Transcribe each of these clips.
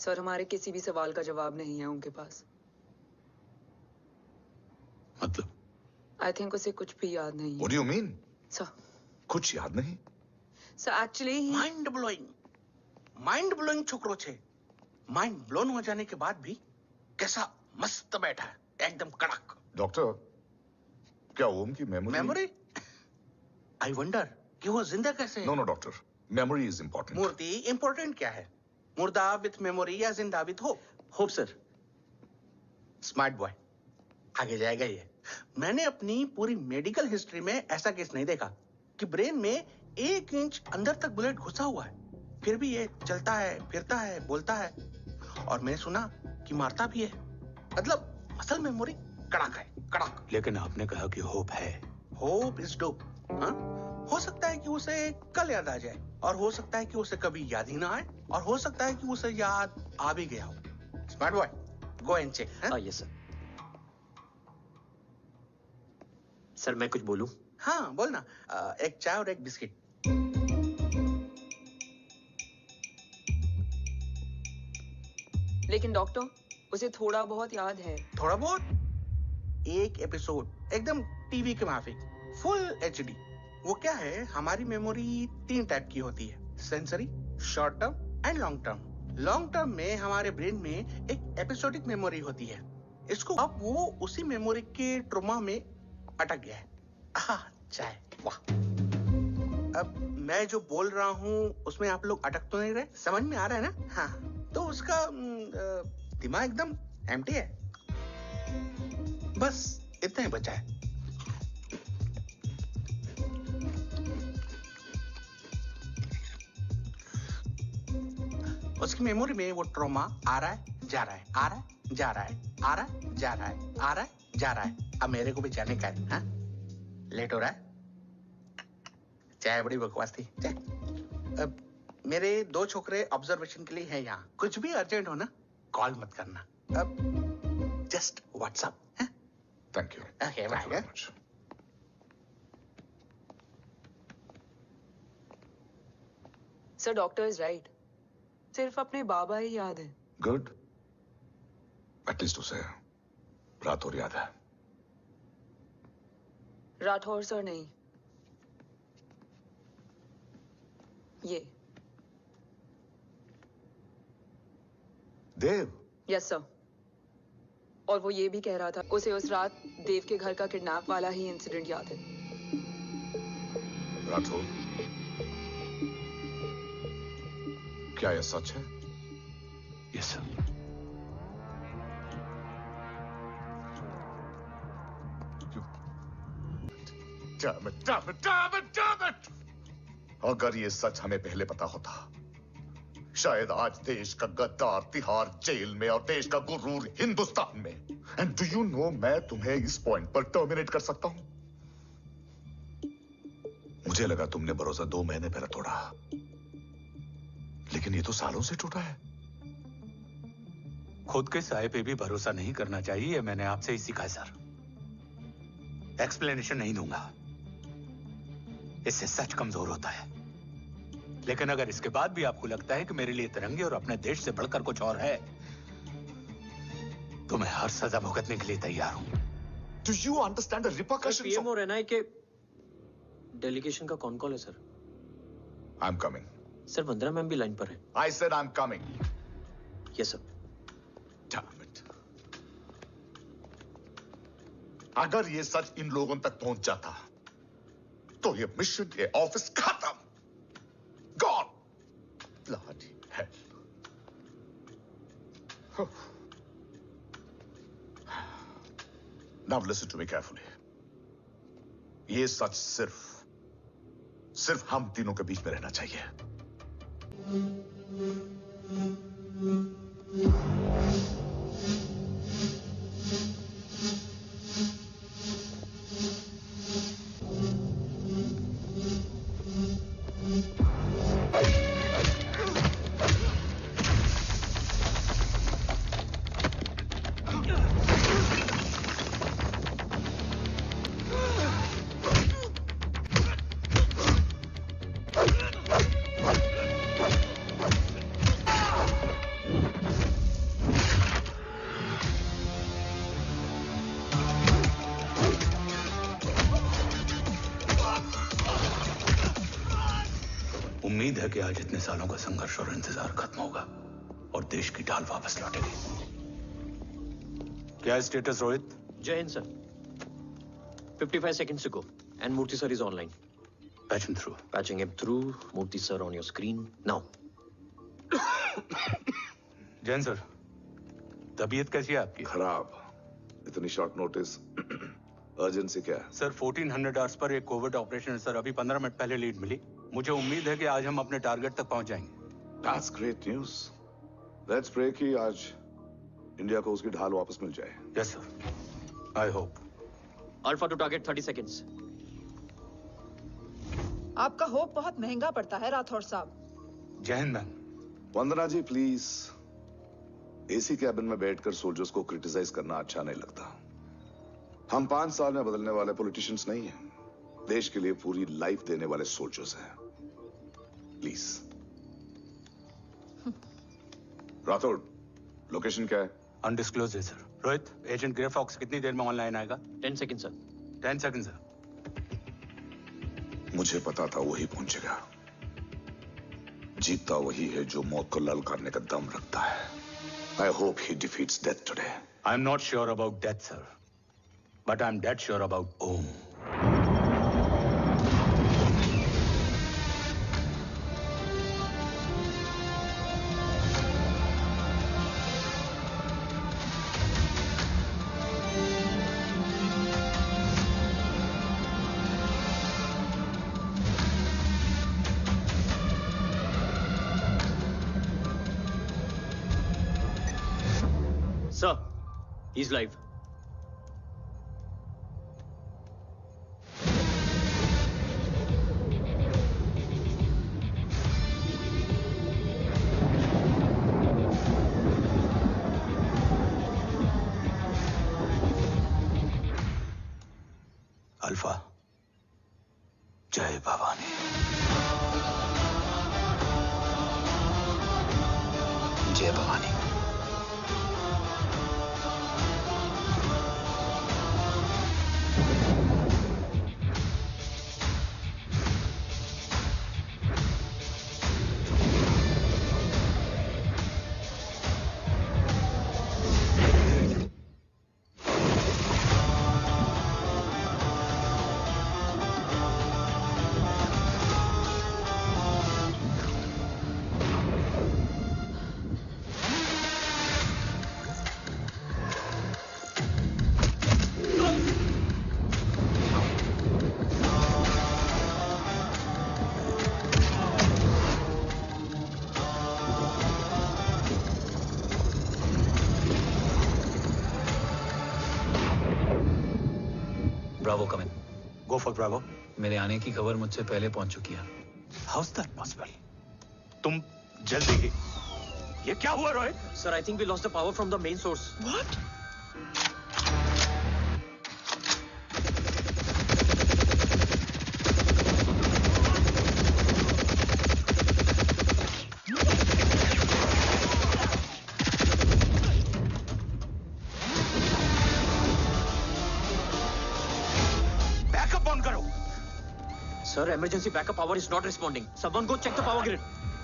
Sir, हमारे किसी भी सवाल का जवाब नहीं है उनके पास। मतलब? आई थिंक उसे कुछ भी याद नहीं है। What do you mean? Sir, कुछ याद नहीं? सर एक्चुअली माइंड ब्लोइंग छोकरो छे। माइंड ब्लोन हो जाने के बाद भी कैसा मस्त बैठा है, एकदम कड़क। डॉक्टर, क्या ओम की मेमोरी? आई वंडर कि वो जिंदा कैसे है? No doctor, memory is important. मूर्ति इंपॉर्टेंट क्या है? मुर्दा विथ मेमोरी या जिंदा with hope? Hope sir. Smart boy, आगे जाएगा ये। मैंने अपनी पूरी मेडिकल हिस्ट्री में ऐसा केस नहीं देखा कि ब्रेन में 1 इंच अंदर तक बुलेट घुसा हुआ है, फिर भी ये चलता है, फिरता है, बोलता है, और मैंने सुना कि मारता भी है। मतलब असल मेमोरी कड़क है, कड़क। लेकिन आपने कहा कि होप है। Hope is dope. हाँ, हो सकता है कि उसे कल याद आ जाए, और हो सकता है कि उसे कभी याद ही ना आए, और हो सकता है कि उसे याद आ भी गया हो। Smart boy, go and check. Yes sir. Sir मैं कुछ बोलूं? हाँ बोलना। एक चाय और एक बिस्किट। लेकिन डॉक्टर, उसे थोड़ा बहुत याद है। थोड़ा बहुत? एक एपिसोड एकदम टीवी के माफिक, फुल एचडी। वो क्या है, हमारी मेमोरी 3 टाइप की होती है, sensory, short term and long term. Long term में हमारे ब्रेन में एक एपिसोडिक मेमोरी होती है। इसको अब वो उसी मेमोरी के ट्रॉमा में अटक गया है। चाय, वाह। अब मैं जो बोल रहा हूँ उसमें आप लोग अटक तो नहीं रहे? समझ में आ रहा है ना? हाँ, तो उसका दिमाग एकदम एम्प्टी है। बस इतना ही बचा है। उसकी मेमोरी में वो ट्रॉमा आ रहा है, जा रहा है, आ रहा है, जा रहा है, आ रहा है, जा रहा है, आ रहा है, जा रहा है। अब मेरे को भी जाने का है। हाँ, लेट हो रहा है। चाय बड़ी बकवास थी। चाय। अब मेरे 2 छोकरे ऑब्जर्वेशन के लिए हैं यहाँ। कुछ भी अर्जेंट हो ना, कॉल मत करना। अब just WhatsApp. Thank you. Okay, bye. Sir, doctor is right. सिर्फ अपने बाबा ही याद है। गुड, एटलीस्ट उसे रात और याद है। राठौर सर नहीं, ये देव। Yes sir. और वो ये भी कह रहा था उसे उस रात देव के घर का किडनैप वाला ही इंसिडेंट याद है। राठौर, क्या यह सच है? Yes sir. Damn it! अगर ये सच हमें पहले पता होता, शायद आज देश का गद्दार तिहाड़ जेल में और देश का गुरूर हिंदुस्तान में। एंड डू यू नो, मैं तुम्हें इस पॉइंट पर टर्मिनेट कर सकता हूं। मुझे लगा तुमने भरोसा 2 महीने पहले तोड़ा, लेकिन ये तो सालों से टूटा है। खुद के साए पे भी भरोसा नहीं करना चाहिए, मैंने आपसे ही सीखा है सर। एक्सप्लेनेशन नहीं दूंगा, इससे सच कमजोर होता है। लेकिन अगर इसके बाद भी आपको लगता है कि मेरे लिए तिरंगे और अपने देश से बढ़कर कुछ और है, तो मैं हर सजा भुगतने के लिए तैयार हूं। Do you understand the repercussions? PM और एनआई के डेलीगेशन का कौन कॉल है sir? I'm coming. Sir Vandana ma'am भी लाइन पर है। I said I'm coming. Yes sir. Damn it. अगर ये सच इन लोगों तक पहुंच जाता, तो ये मिशन, ये ऑफिस खत्म। Gone. Bloody hell. Now listen to me carefully. ये सच सिर्फ हम तीनों के बीच में रहना चाहिए। कि आज इतने सालों का संघर्ष और इंतजार खत्म होगा और देश की ढाल वापस लौटेगी। क्या है स्टेटस रोहित? जय Hind sir. 55 seconds to go and Murthy sir is online. Patch him through. Patching him through. Murthy sir on your screen now. Jain sir, तबीयत कैसी है आपकी? खराब। इतनी शॉर्ट नोटिस। अर्जेंसी क्या है? सर 1400 आवर्स पर एक कोविड ऑपरेशन है सर। अभी 15 मिनट पहले लीड मिली। मुझे उम्मीद है कि आज हम अपने टारगेट तक पहुंच जाएंगे। That's great news. Let's pray कि आज इंडिया को उसकी ढाल वापस मिल जाए। Yes sir. I hope. Alpha to target 30 seconds. आपका होप बहुत महंगा पड़ता है राठौर साहब। जय हिंद ma'am. Vandana ji please, AC cabin में बैठकर सोल्जर्स को क्रिटिसाइज करना अच्छा नहीं लगता। हम 5 साल में बदलने वाले पॉलिटिशियंस नहीं हैं, देश के लिए पूरी लाइफ देने वाले सोल्जर्स हैं। प्लीज। राठौड़, लोकेशन क्या है? अनडिस्क्लोज है sir. Rohit, agent grey fox कितनी देर में ऑनलाइन आएगा? 10 seconds sir. 10 seconds sir. मुझे पता था वही पहुंचेगा। जीतता वही है जो मौत को ललकारने का दम रखता है। I hope he defeats death today. I'm not sure about death, sir. But I'm dead sure about Om. Sir, he's live. Alpha, जय भवानी। जय Bhavani. Bravo come in. Go for Bravo. मेरे आने की खबर मुझसे पहले पहुंच चुकी है। How's that possible? तुम जल्दी ही। ये क्या हुआ Rohit? Sir, I think we lost the power from the main source. What? Backup on करो। Sir, emergency backup power is not responding. Someone go check the power grid.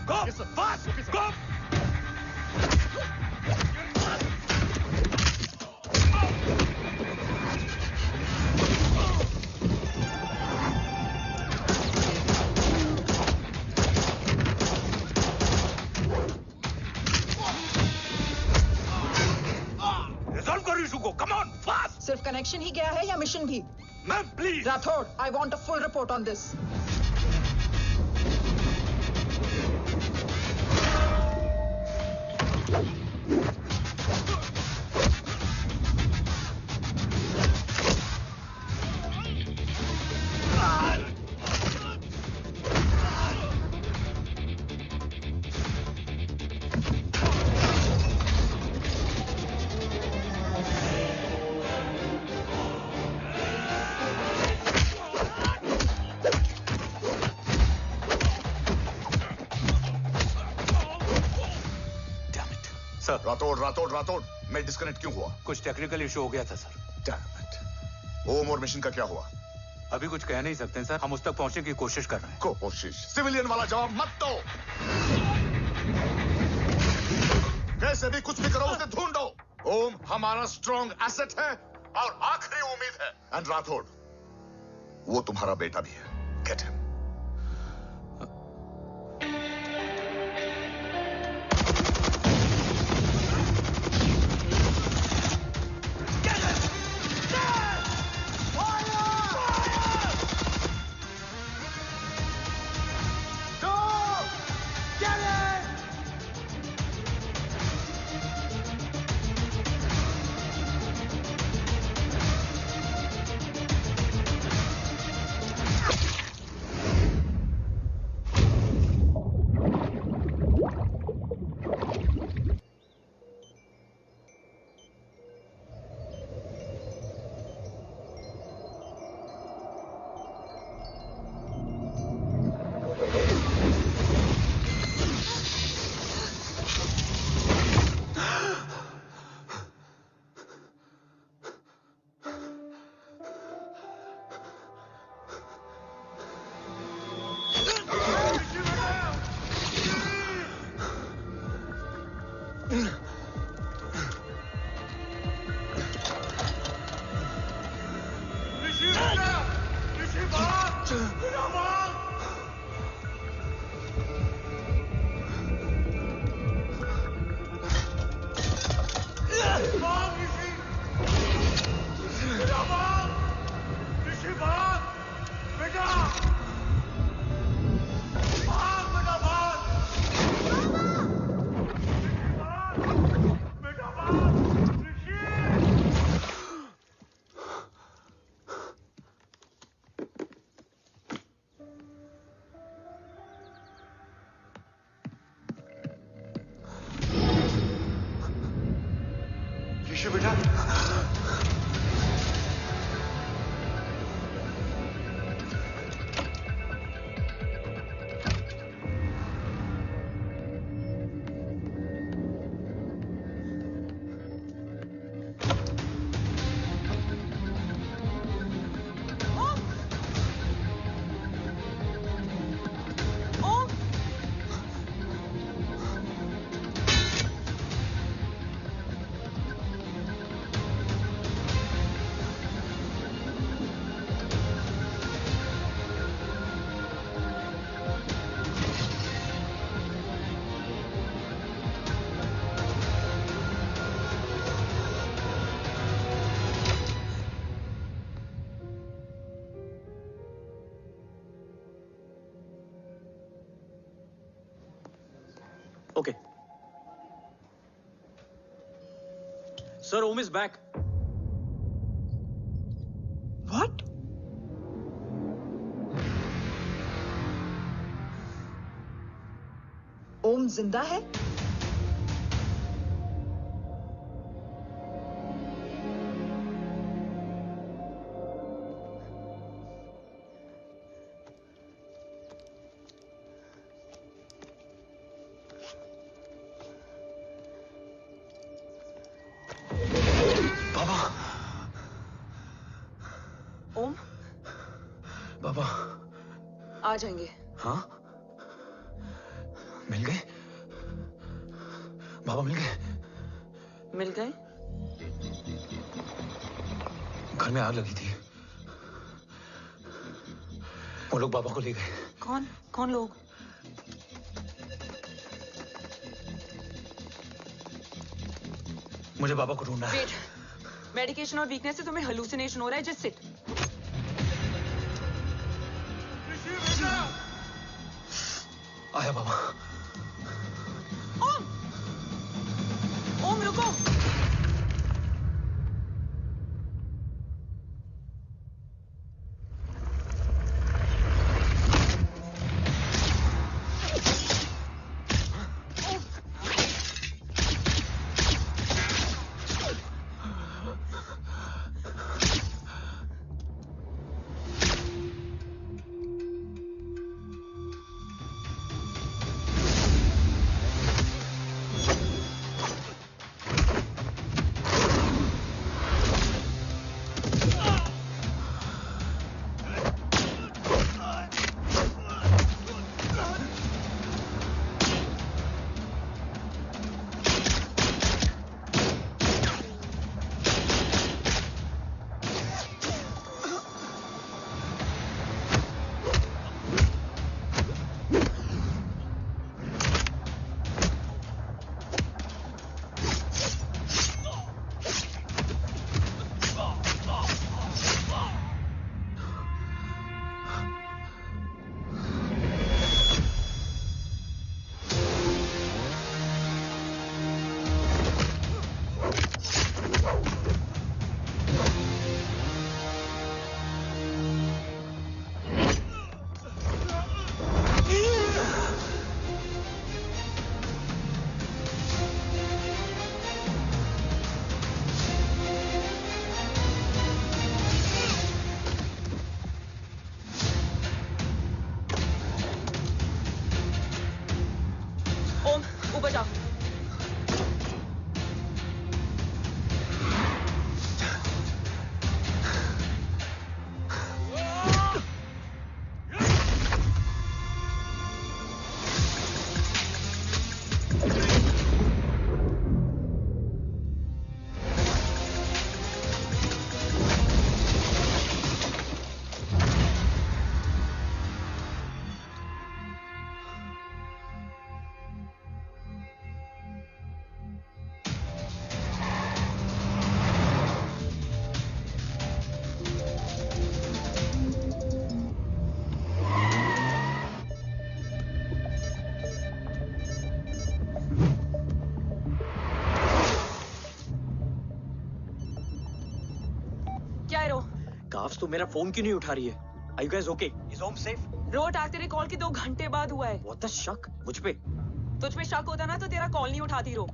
Go! Fast! Go! Resolve करो issue को। Come on, fast! सिर्फ connection ही गया है या mission भी? Ma'am, please! Rathore, I want a full report on this. Sir, Rathore, मैं disconnect क्यों हुआ? कुछ टेक्निकल इशू हो गया था सर। Damn it. ओम और मिशन का क्या हुआ? अभी कुछ कह नहीं सकते सर, हम उस तक पहुंचने की कोशिश कर रहे हैं। कोशिश? सिविलियन वाला जवाब मत दो। कैसे भी कुछ भी करो, उसे ढूंढो। ओम हमारा स्ट्रॉन्ग एसेट है और आखिरी उम्मीद है। एंड राठौड़, वो तुम्हारा बेटा भी है। Get him. Okay. Sir, Om is back. What? ओम जिंदा है? ओम? बाबा आ जाएंगे। हाँ, मिल गए? बाबा मिल गए? मिल गए? घर में आग लगी थी, वो लोग बाबा को ले गए। कौन? कौन लोग? मुझे बाबा को ढूंढना है। वेट, मेडिकेशन और वीकनेस से तुम्हें हेलुसिनेशन हो रहा है। Just sit. आया बाबा। ओम! ओम रुको! काफ्स, तो मेरा फोन क्यों नहीं उठा रही है? Are you guys okay? Is Om safe? रो अटैक तेरे कॉल के 2 घंटे बाद हुआ है। What the शक? मुझ पे? तुझ पे शक होता ना तो तेरा कॉल नहीं उठाती रो।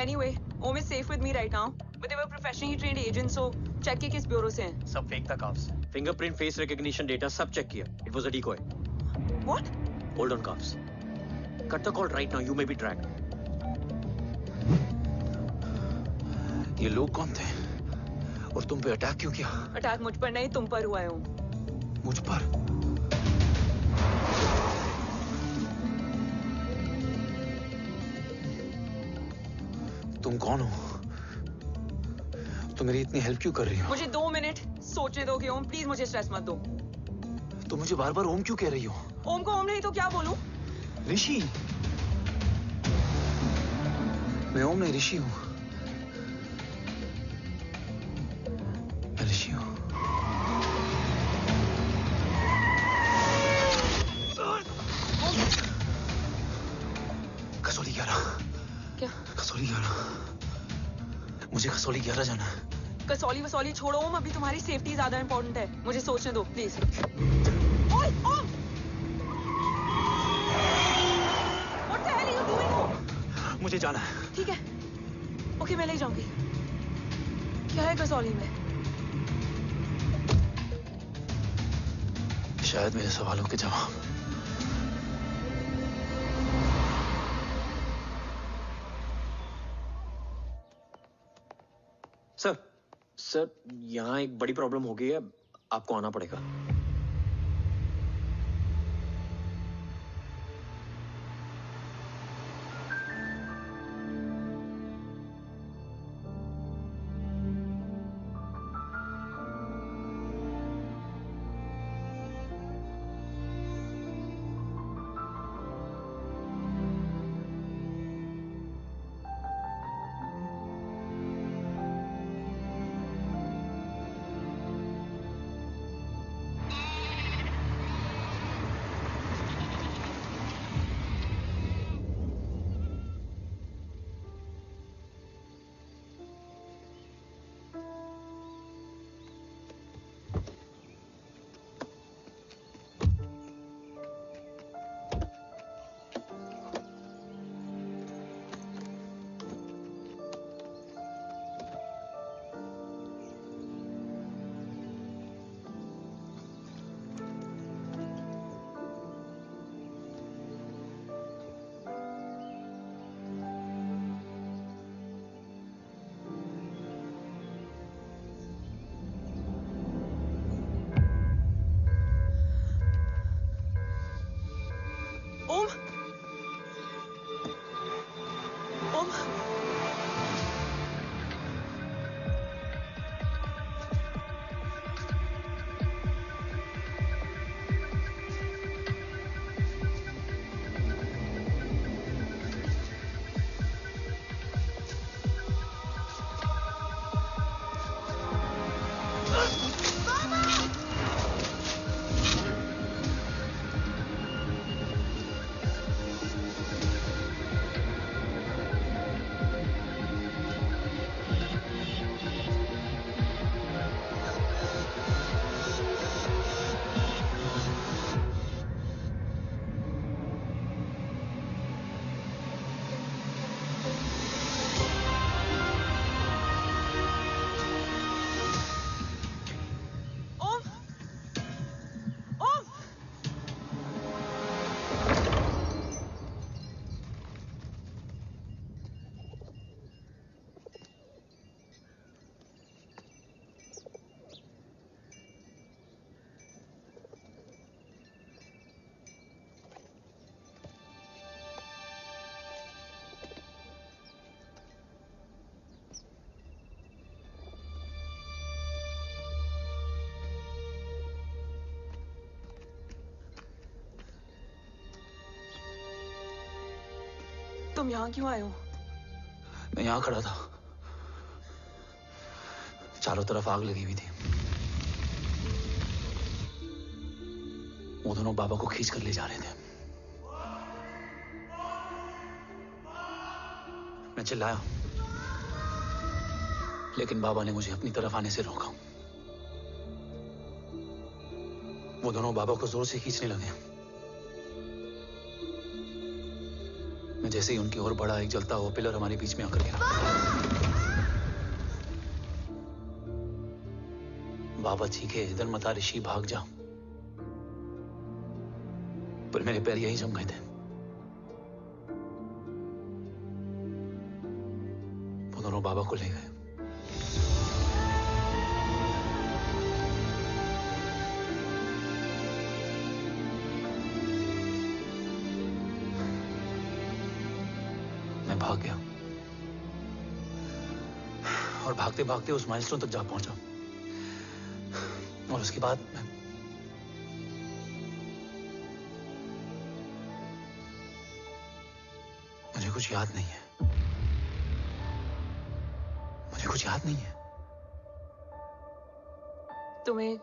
Anyway, Om is safe with me right now. But they were professionally trained agents, so check के किस ब्यूरो से हैं। सब फेक था carbs. Fingerprint, face recognition data सब चेक किया। It was a decoy. What? Hold on carbs. Cut the call right now. You may be tracked. ये लोग कौन थे? और तुम पे अटैक क्यों किया? अटैक मुझ पर नहीं तुम पर हुआ है ओम। मुझ पर? तुम कौन हो? तुम मेरी इतनी हेल्प क्यों कर रही हो? मुझे 2 मिनट सोचने दोगे ओम? प्लीज मुझे स्ट्रेस मत दो। तुम मुझे बार बार ओम क्यों कह रही हो? ओम को ओम नहीं तो क्या बोलूं? ऋषि। मैं ओम नहीं, ऋषि हूं। मैं ऋषि हूं। कसौली 11। क्या? कसौली 11। मुझे कसौली 11 जाना है। कसौली वसौली छोड़ो ओम, अभी तुम्हारी सेफ्टी ज्यादा इंपॉर्टेंट है। मुझे सोचने दो प्लीज। ओए ओम! What the hell are you doing ओम? मुझे जाना है। ठीक है। ओके मैं ले जाऊंगी। क्या है कसौली में? शायद मेरे सवालों के जवाब। सर, यहाँ एक बड़ी प्रॉब्लम हो गई है। आपको आना पड़ेगा। ओम! ओम! तुम यहाँ क्यों आए हो? मैं यहाँ खड़ा था। चारों तरफ आग लगी हुई थी। वो दोनों बाबा को खींच कर ले जा रहे थे। मैं चिल्लाया, लेकिन बाबा ने मुझे अपनी तरफ आने से रोका। वो दोनों बाबा को जोर से खींचने लगे। मैं जैसे ही उनकी ओर बढ़ा, एक जलता हुआ पिलर हमारे बीच में आकर गिरा। बाबा चीखे, इधर मत आ ऋषि, भाग जा। पर मेरे पैर यही जम गए थे। वो दोनों बाबा को ले गए। मैं भाग गया और भागते भागते उस माइलस्टोन तक जा पहुंचा। और उसके बाद मुझे कुछ याद नहीं है। मुझे कुछ याद नहीं है। तुम्हें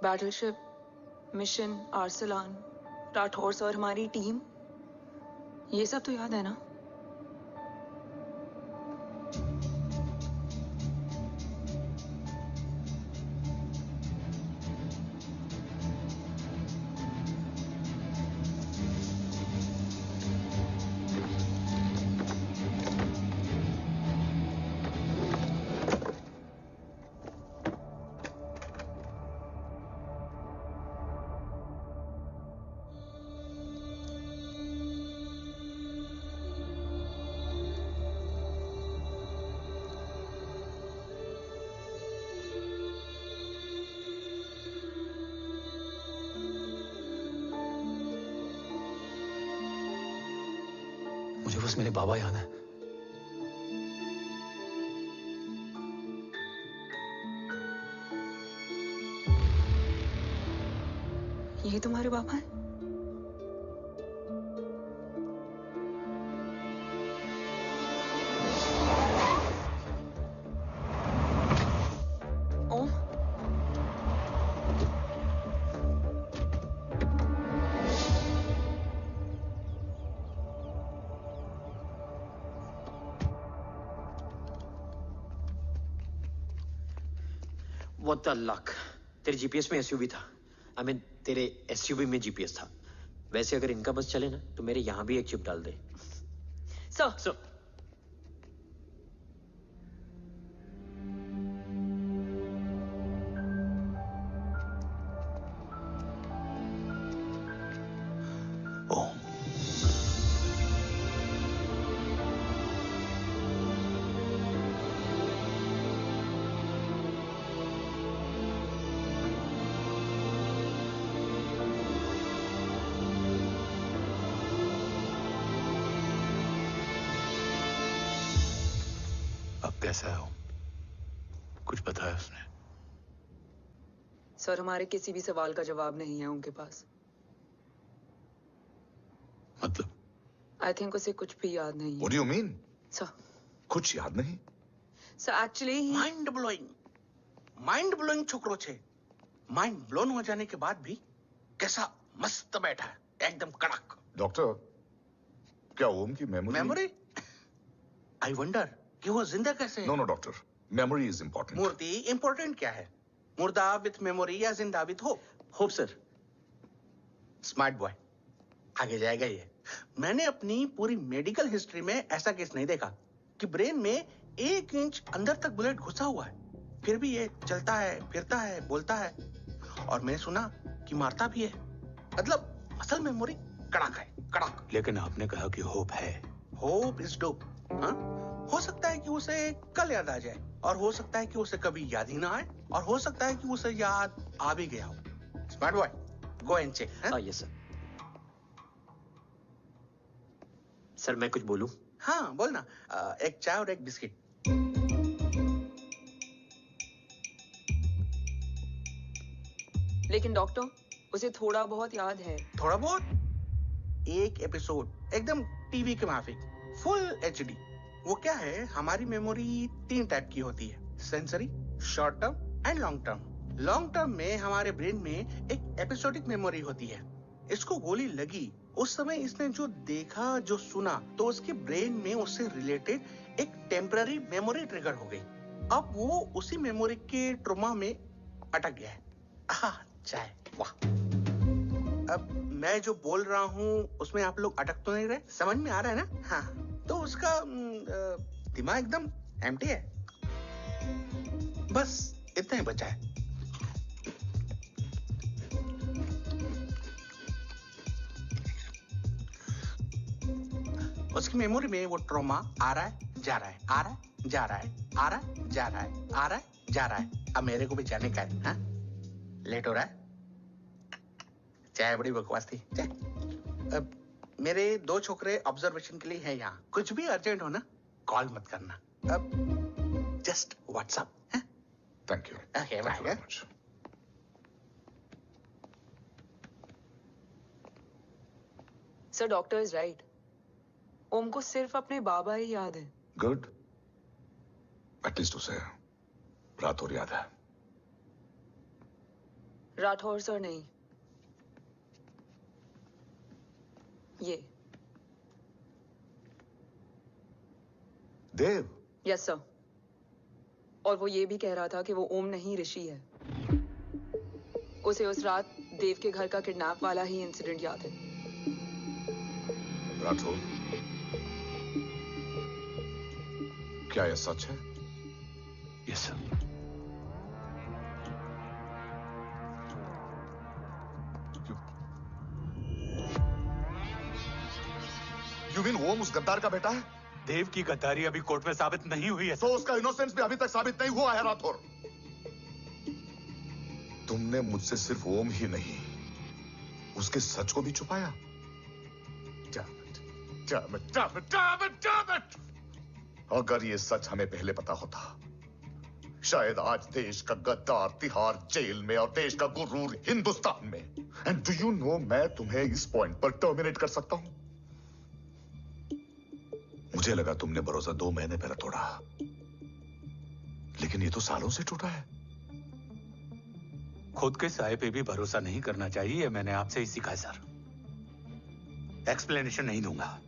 बैटलशिप, मिशन, आर्सलान, राठौर और हमारी टीम, ये सब तो याद है ना? मुझे बस मेरे बाबा याद है। ये तुम्हारे बाबा हैं? ओम, What the luck? तेरे जीपीएस में एसयूवी था। I mean, तेरे एसयूवी में जीपीएस था। वैसे अगर इनका बस चले ना, तो मेरे यहां भी एक चिप डाल दे। सर। ओम, अब कैसा है ओम? कुछ बताया उसने? सर, हमारे किसी भी सवाल का जवाब नहीं है उनके पास। मतलब? आई थिंक उसे कुछ भी याद नहीं What है। do you mean? सर, कुछ याद नहीं? सर एक्चुअली माइंड ब्लोइंग छोकरो छे। माइंड ब्लोन हो जाने के बाद भी कैसा मस्त बैठा है, एकदम कड़क। डॉक्टर, क्या ओम की मेमोरी? आई वंडर कि वो जिंदा कैसे है? No doctor, memory is important. मूर्ति इंपॉर्टेंट क्या है? मुर्दा विथ मेमोरी या जिंदा with hope? Hope sir. Smart boy, आगे जाएगा ये। मैंने अपनी पूरी मेडिकल हिस्ट्री में ऐसा केस नहीं देखा कि ब्रेन में 1 इंच अंदर तक बुलेट घुसा हुआ है, फिर भी ये चलता है, फिरता है, बोलता है, और मैंने सुना कि मारता भी है। मतलब असल मेमोरी कड़क है, कड़क। लेकिन आपने कहा कि होप है। Hope is dope. हाँ, हो सकता है कि उसे कल याद आ जाए, और हो सकता है कि उसे कभी याद ही ना आए, और हो सकता है कि उसे याद आ भी गया हो। Smart boy, go and check. Yes sir. Sir मैं कुछ बोलूं? हाँ बोल ना। एक चाय और एक बिस्किट। लेकिन डॉक्टर, उसे थोड़ा बहुत याद है। थोड़ा बहुत? एक एपिसोड एकदम टीवी के माफिक, फुल एचडी। वो क्या है, हमारी मेमोरी 3 टाइप की होती है, sensory, short term and long term. Long term में हमारे ब्रेन में एक एपिसोडिक मेमोरी होती है। इसको गोली लगी, उस समय इसने जो देखा, जो सुना, तो उसके ब्रेन में उससे रिलेटेड एक टेम्पररी मेमोरी ट्रिगर हो गई। अब वो उसी मेमोरी के ट्रॉमा में अटक गया है। चाय, वाह। अब मैं जो बोल रहा हूँ उसमें आप लोग अटक तो नहीं रहे? समझ में आ रहा है ना? हाँ, तो उसका दिमाग एकदम एम्प्टी है। बस इतना ही बचा है। उसकी मेमोरी में वो ट्रॉमा आ रहा है, जा रहा है, आ रहा है, जा रहा है, आ रहा है, जा रहा है, आ रहा है, जा रहा है। अब मेरे को भी जाने का है, हाँ? लेट हो रहा है? चाय बड़ी बकवास थी। चाय। अब मेरे 2 छोकरे ऑब्जर्वेशन के लिए हैं यहाँ। कुछ भी अर्जेंट हो ना, कॉल मत करना। अब जस्ट व्हाट्सएप, हाँ? Thank you. Okay, bye. Sir, doctor is right. Om को सिर्फ अपने बाबा ही याद है। गुड। एटलीस्ट उसे राठौर याद है। राठौर सर नहीं, ये देव। Yes sir. और वो ये भी कह रहा था कि वो ओम नहीं ऋषि है। उसे उस रात देव के घर का किडनैप वाला ही इंसिडेंट याद है। राठौर, क्या यह सच है? Yes sir. यू मीन ओम उस गद्दार का बेटा है? देव की गद्दारी अभी कोर्ट में साबित नहीं हुई है। तो उसका इनोसेंस भी अभी तक साबित नहीं हुआ है राठौर। तुमने मुझसे सिर्फ ओम ही नहीं, उसके सच को भी छुपाया। Damn it! अगर ये सच हमें पहले पता होता, शायद आज देश का गद्दार तिहाड़ जेल में और देश का गुरूर हिंदुस्तान में। एंड डू यू नो, मैं तुम्हें इस पॉइंट पर टर्मिनेट कर सकता हूं। मुझे लगा तुमने भरोसा 2 महीने पहले तोड़ा, लेकिन ये तो सालों से टूटा है। खुद के साये पे भी भरोसा नहीं करना चाहिए, मैंने आपसे ही सीखा है सर। एक्सप्लेनेशन नहीं दूंगा,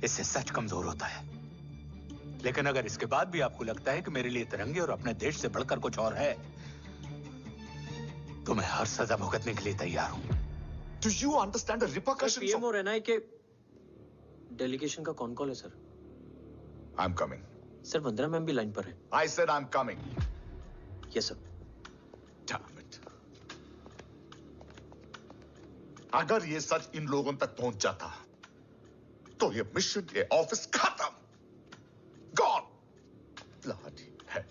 इससे सच कमजोर होता है। लेकिन अगर इसके बाद भी आपको लगता है कि मेरे लिए तिरंगे और अपने देश से बढ़कर कुछ और है, तो मैं हर सजा भुगतने के लिए तैयार हूं। Do you understand the repercussions? PM और एनआई के डेलीगेशन का कौन कॉल है sir? I'm coming. Sir, Vandana ma'am भी लाइन पर है। I said I'm coming. Yes sir. Damn it. अगर ये सच इन लोगों तक पहुंच जाता, तो ये मिशन, ये ऑफिस खत्म। Gone. Bloody hell.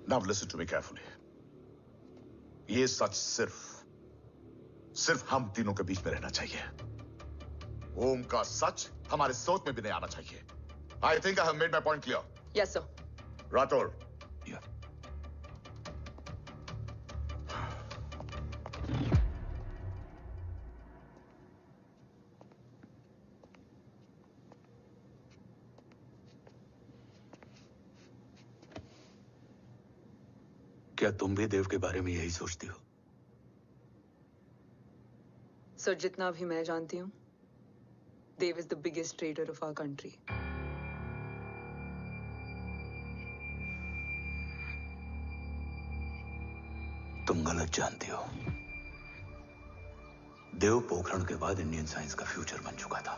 Now listen to me carefully. ये सच सिर्फ हम तीनों के बीच में रहना चाहिए। ओम का सच हमारे सोच में भी नहीं आना चाहिए। I think I have made my point clear. Yes sir. Rathore, क्या तुम भी देव के बारे में यही सोचती हो? सर, जितना भी मैं जानती हूँ, Dev is the biggest trader of our country. तुम गलत जानती हो। देव पोखरण के बाद इंडियन साइंस का फ्यूचर बन चुका था।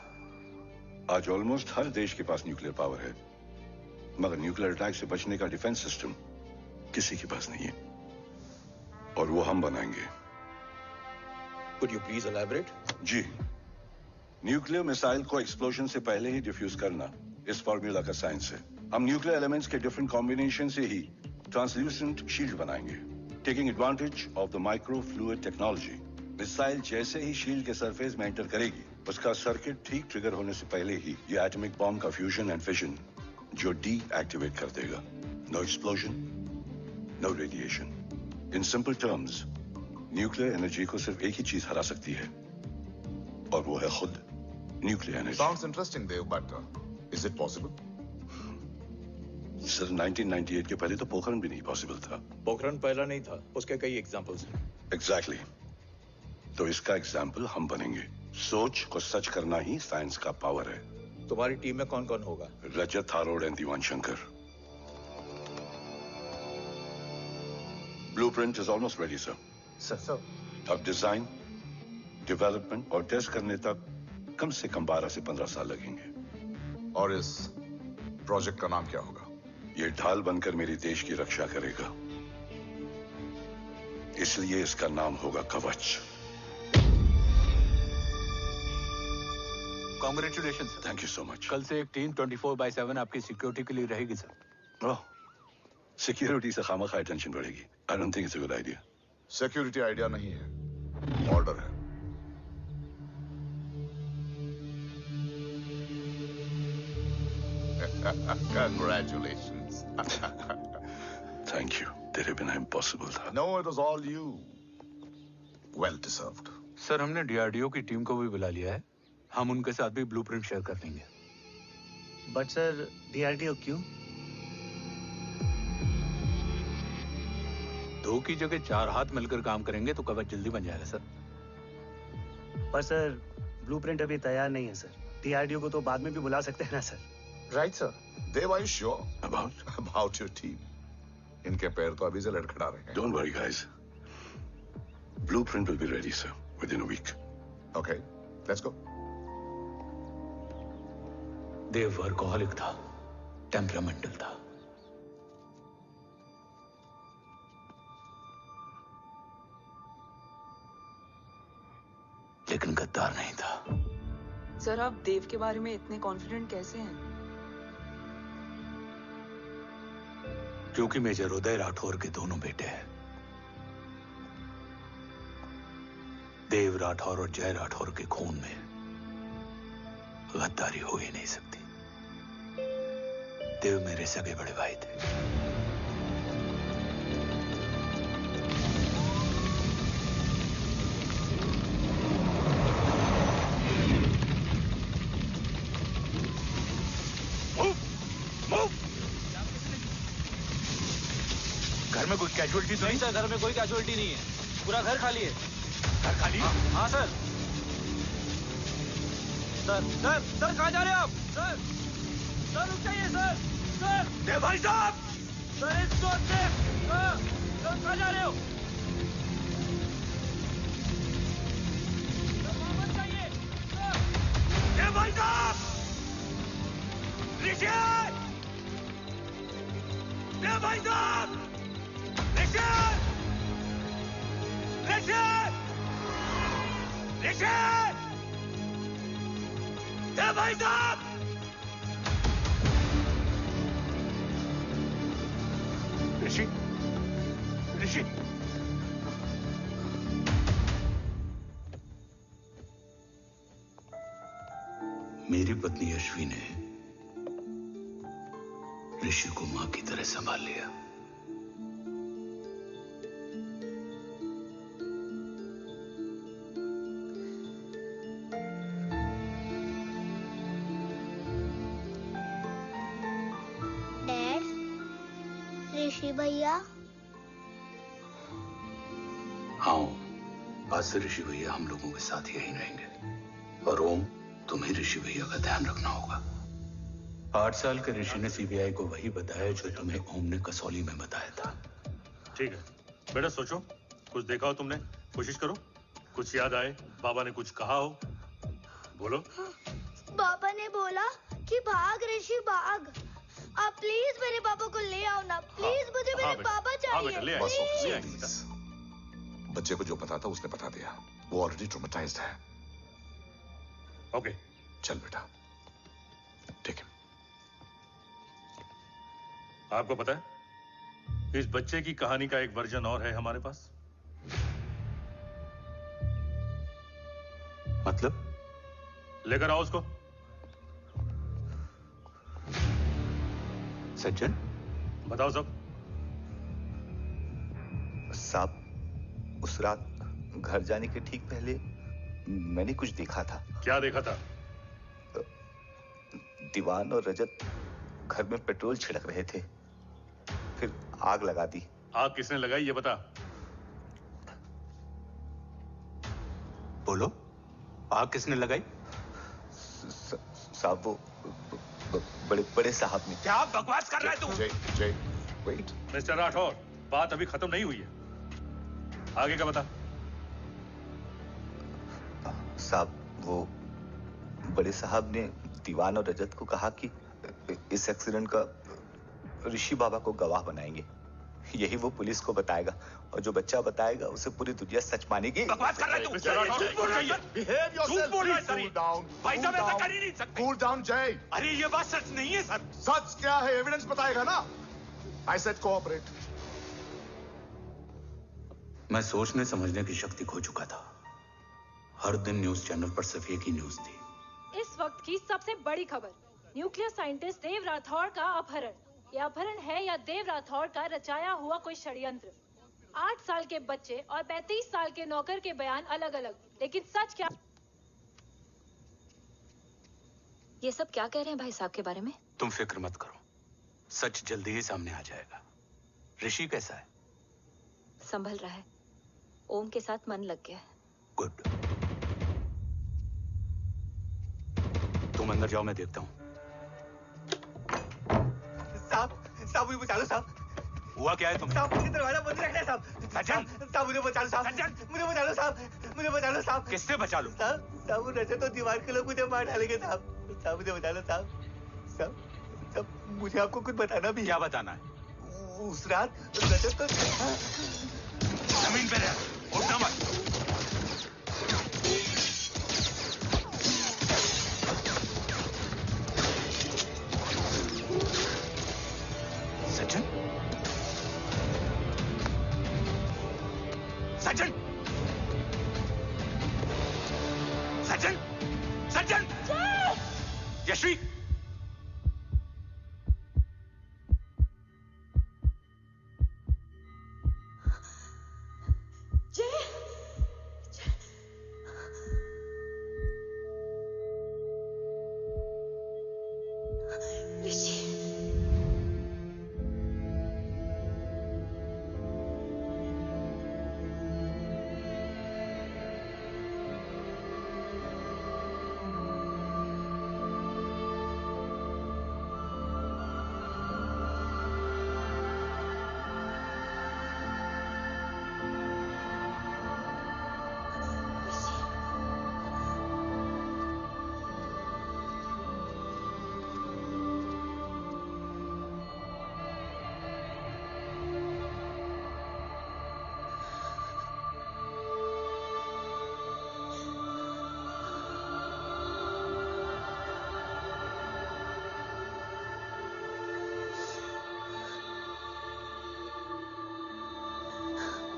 आज ऑलमोस्ट हर देश के पास न्यूक्लियर पावर है, मगर न्यूक्लियर अटैक से बचने का डिफेंस सिस्टम किसी के पास नहीं है, और वो हम बनाएंगे। Could you please elaborate? जी, न्यूक्लियर मिसाइल को एक्सप्लोजन से पहले ही डिफ्यूज करना इस फॉर्मूला का साइंस है। हम न्यूक्लियर एलिमेंट्स के डिफरेंट कॉम्बिनेशन से ही ट्रांसल्यूसेंट शील्ड बनाएंगे, taking advantage of the micro fluid technology. Missile जैसे ही शील्ड के सरफेस में एंटर करेगी, उसका सर्किट ठीक ट्रिगर होने से पहले ही ये एटॉमिक बॉम्ब का फ्यूजन एंड फिशन जो डीएक्टिवेट कर देगा। No explosion, no radiation. In simple terms, nuclear energy को सिर्फ एक ही चीज हरा सकती है, और वो है खुद nuclear energy. Sounds interesting, Dev, but is it possible? Sir, 1998 के पहले तो पोखरण भी नहीं पॉसिबल था। पोखरण पहला नहीं था, उसके कई एग्जांपल्स हैं। एग्जैक्टली। तो इसका एग्जाम्पल हम बनेंगे। सोच को सच करना ही साइंस का पावर है। तुम्हारी टीम में कौन कौन होगा? Rajat Tharod and Diwan Shankar. Blueprint is almost ready, sir. Sir अब डिजाइन, डेवलपमेंट और टेस्ट करने तक कम से कम 12 से 15 साल लगेंगे. और इस प्रोजेक्ट का नाम क्या होगा? ये ढाल बनकर मेरे देश की रक्षा करेगा, इसलिए इसका नाम होगा कवच. Congratulation sir. Thank you so much. कल से एक टीम 24/7 आपकी सिक्योरिटी के लिए रहेगी सर. ओह, सिक्योरिटी से खामखा टेंशन बढ़ेगी. I don't think it's a good idea. Security idea नहीं है, ऑर्डर है. Congratulations. Thank you. तेरे बिना इम्पॉसिबल था. No, it was all you. Well deserved. Sir हमने डीआरडीओ की टीम को भी बुला लिया है. हम उनके साथ भी ब्लूप्रिंट शेयर कर देंगे. बट सर डीआरडीओ क्यों? 2 की जगह 4 हाथ मिलकर काम करेंगे तो कवच जल्दी बन जाएगा सर. पर सर ब्लूप्रिंट अभी तैयार नहीं है सर. डीआरडीओ को तो बाद में भी बुला सकते हैं ना sir. Right, sir. Dev, are you sure about your team? इनके पैर तो अभी से लड़खड़ा रहे हैं. Don't worry, guys. Blueprint will be ready, sir, within a week. Okay, let's go. Dev workaholic था, टेम्परामेंटल था. लेकिन गद्दार नहीं था. सर आप देव के बारे में इतने कॉन्फिडेंट कैसे हैं? क्योंकि मेजर उदय राठौर के दोनों बेटे हैं. देव राठौर और जय राठौर के खून में गद्दारी हो ही नहीं सकती. देव मेरे सगे बड़े भाई थे. घर में कोई कैजुअलिटी तो नहीं? सर घर में कोई कैजुअलिटी नहीं है. पूरा घर खाली है. घर खाली? हाँ सर. सर कहाँ जा रहे हैं आप? सर रुक जाइए सर. देव भाई साहब! Sir it's not safe. Sir कहाँ जा रहे हो? सर वहाँ मत जाइए. देव भाई साहब! ऋषि! देव भाई साहब! ऋषि! ऋषि! ऋषि! देव भाई साहब! ऋषि! ऋषि! मेरी पत्नी अश्वी ने ऋषि को मां की तरह संभाल लिया. डैड, ऋषि भैया. हाँ, आज से ऋषि भैया हम लोगों के साथ यहीं रहेंगे. और ओम, तुम्हें ऋषि भैया का ध्यान रखना होगा. 8 साल के ऋषि ने सीबीआई को वही बताया जो तुम्हें ओम ने कसौली में बताया था. ठीक है बेटा, सोचो. कुछ देखा हो तुमने? कोशिश करो. कुछ याद आए? बाबा ने कुछ कहा हो? बोलो. पापा ने बोला कि भाग ऋषि भाग. आप प्लीज मेरे पापा को ले आओ ना. प्लीज मुझे मेरे पापा चाहिए. प्लीज. बच्चे को जो पता था उसने बता दिया. वो ऑलरेडी ट्रॉमेटाइज्ड है. ओके चल बेटा. ठीक है. आपको पता है इस बच्चे की कहानी का एक वर्जन और है हमारे पास. मतलब? लेकर आओ उसको. सज्जन, बताओ सब. साहब, उस रात घर जाने के ठीक पहले मैंने कुछ देखा था. क्या देखा था? दीवान और रजत घर में पेट्रोल छिड़क रहे थे, फिर आग लगा दी. आग किसने लगाई ये बता. बोलो, आग किसने लगाई? साहब वो बड़े बड़े साहब ने। क्या बकवास कर रहा है तू? जय वेट। मिस्टर राठौर, बात अभी खत्म नहीं हुई है, आगे का बता। साहब वो बड़े साहब ने दीवान और रजत को कहा कि इस एक्सीडेंट का ऋषि बाबा को गवाह बनाएंगे। यही वो पुलिस को बताएगा और जो बच्चा बताएगा उसे पूरी दुनिया सच मानेगी। बकवास कर रहा है तू? झूठ बोल रही है। Behave yourself, झूठ बोल रहा है please, सर। cool down, भाई साहब cool ऐसा down. कर ही नहीं सकते। Cool down, जय। अरे ये बात सच नहीं है सर। सच क्या है? एविडेंस बताएगा ना। I said cooperate. मैं सोचने समझने की शक्ति खो चुका था। हर दिन न्यूज चैनल पर सिर्फ एक ही न्यूज थी। इस वक्त की सबसे बड़ी खबर, न्यूक्लियर साइंटिस्ट देव राठौड़ का अपहरण। यह अपहरण है या देव राठौड़ का रचाया हुआ कोई षड्यंत्र। 8 साल के बच्चे और 35 साल के नौकर के बयान अलग अलग, लेकिन सच क्या? ये सब क्या कह रहे हैं भाई साहब के बारे में? तुम फिक्र मत करो, सच जल्दी ही सामने आ जाएगा। ऋषि कैसा है? संभल रहा है। ओम के साथ मन लग गया है। गुड। तुम अंदर जाओ, मैं देखता हूँ। साहब मुझे बचा लो साहब। हुआ क्या है तुम्हें? साहब मुझे दरवाजा बंद रखना है साहब। सज्जन, साहब मुझे बचा लो साहब। सज्जन, मुझे बचा लो साहब। मुझे बचा लो साहब। किससे बचा लो? साहब वो रजत और दीवार के लोग मुझे मार डालेंगे साहब। साहब मुझे बचा लो साहब। साहब मुझे आपको कुछ बताना भी। क्या बताना है? उस रात रजत तो जमीन पे रह, उठना मत। सज्जन, सज्जन, सज्जन, सज्जन, यश्वी,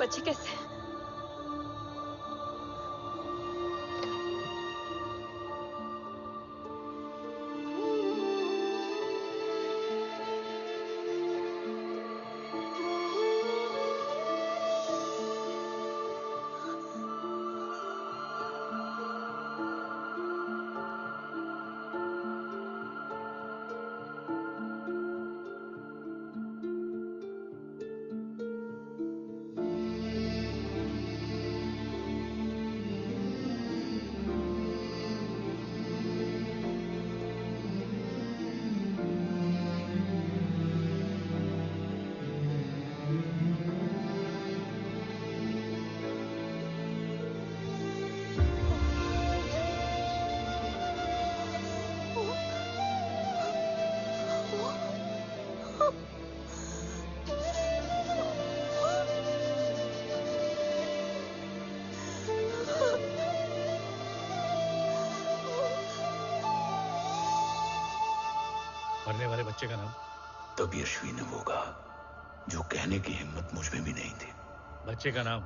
बच्चे कैसे हैं? मरने वाले बच्चे का नाम? तब यश्वी ने वो कहा जो कहने की हिम्मत मुझ में भी नहीं थी। बच्चे का नाम?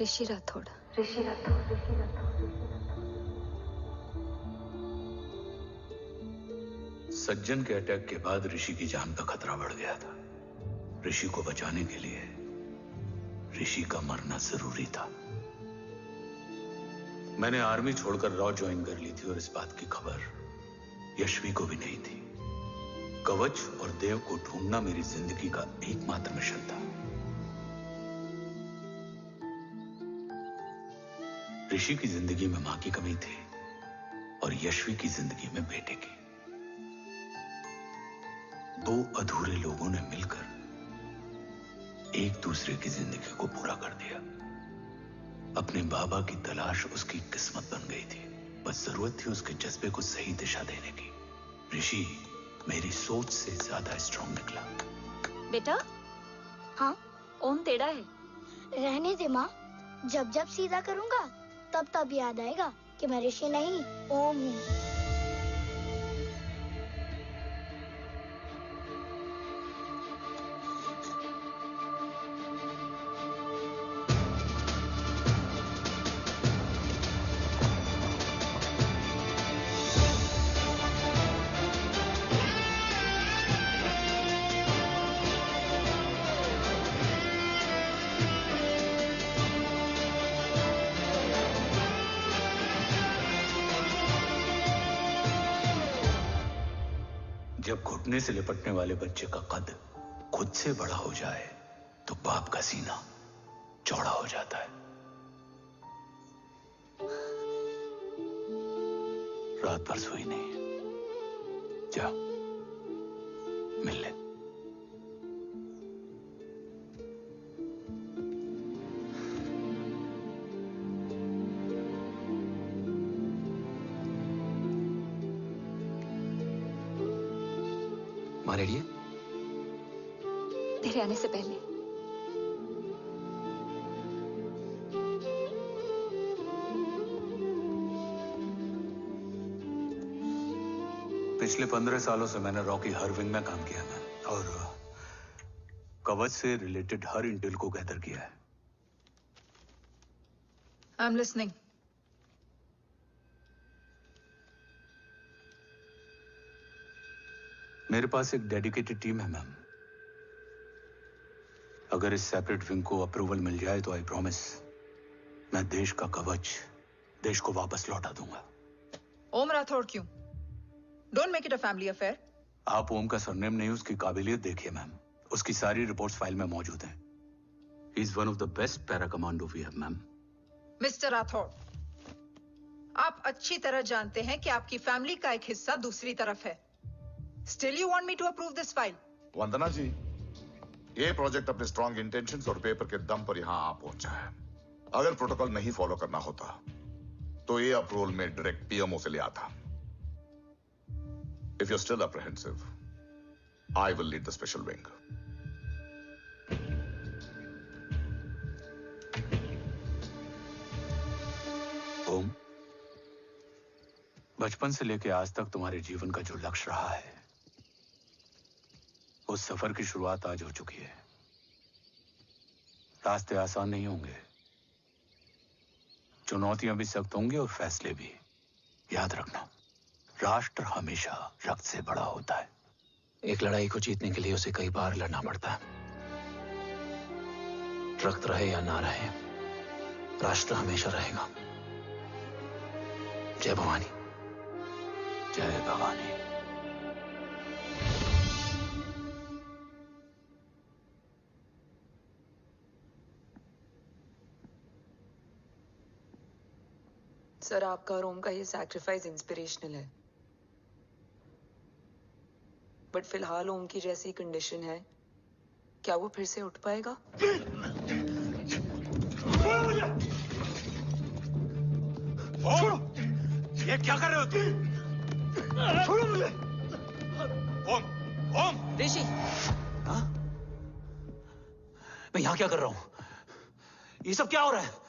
ऋषि राठौड़। सज्जन के अटैक के बाद ऋषि की जान का खतरा बढ़ गया था। ऋषि को बचाने के लिए ऋषि का मरना जरूरी था। मैंने आर्मी छोड़कर रॉ ज्वाइन कर ली थी और इस बात की खबर यश्वी को भी नहीं थी। कवच और देव को ढूंढना मेरी जिंदगी का एकमात्र मिशन था। ऋषि की जिंदगी में मां की कमी थी और यशवी की जिंदगी में बेटे की। दो अधूरे लोगों ने मिलकर एक दूसरे की जिंदगी को पूरा कर दिया। अपने बाबा की तलाश उसकी किस्मत बन गई थी, बस जरूरत थी उसके जज्बे को सही दिशा देने की। ऋषि मेरी सोच से ज्यादा स्ट्रांग निकला। बेटा, हाँ ओम टेढ़ा है। रहने दे माँ, जब जब सीधा करूँगा तब तब याद आएगा कि मैं ऋषि नहीं ओम हूँ। जब घुटने से लिपटने वाले बच्चे का कद खुद से बड़ा हो जाए तो बाप का सीना चौड़ा हो जाता है। रात भर सोई नहीं, जा मिल ले। माँ रेडी है? तेरे आने से पहले। पिछले 15 सालों से मैंने रॉकी हर विंग में काम किया है और कवच से रिलेटेड हर इंटेल को गैदर किया है। I am listening. मेरे पास एक डेडिकेटेड टीम है मैम। अगर इस सेपरेट विंग को अप्रूवल मिल जाए तो आई प्रॉमिस मैं देश का कवच देश को वापस लौटा दूंगा। ओम राठौड़ क्यों? Don't make it a family affair. आप ओम का सरनेम नहीं, उसकी काबिलियत देखिए मैम। उसकी सारी रिपोर्ट्स फाइल में मौजूद हैं। He is one of the best para commando we have ma'am. Mister Rathore, आप अच्छी तरह जानते हैं कि आपकी फैमिली का एक हिस्सा दूसरी तरफ है। Still you want me to approve this file? वंदना जी, ये प्रोजेक्ट अपने स्ट्रॉन्ग इंटेंशंस और पेपर के दम पर यहां आ पहुंचा है। अगर प्रोटोकॉल नहीं फॉलो करना होता तो ये अप्रूवल में डायरेक्ट पीएमओ से ले आता। If you're still apprehensive, I will lead the special wing. ओम, बचपन से लेकर आज तक तुम्हारे जीवन का जो लक्ष्य रहा है उस सफर की शुरुआत आज हो चुकी है। रास्ते आसान नहीं होंगे, चुनौतियां भी सख्त होंगी और फैसले भी। याद रखना, राष्ट्र हमेशा रक्त से बड़ा होता है। एक लड़ाई को जीतने के लिए उसे कई बार लड़ना पड़ता है। रक्त रहे या ना रहे, राष्ट्र हमेशा रहेगा। जय भवानी। जय भवानी। सर, आपका और ओम का ये सैक्रिफाइस इंस्पिरेशनल है, बट फिलहाल ओम की जैसी कंडीशन है, क्या वो फिर से उठ पाएगा? छोड़ो! ये क्या कर रहे हो तुम? छोड़ो मुझे! ओम! ओम! ऋषि! हाँ? मैं यहाँ क्या कर रहा हूँ? ये सब क्या हो रहा है?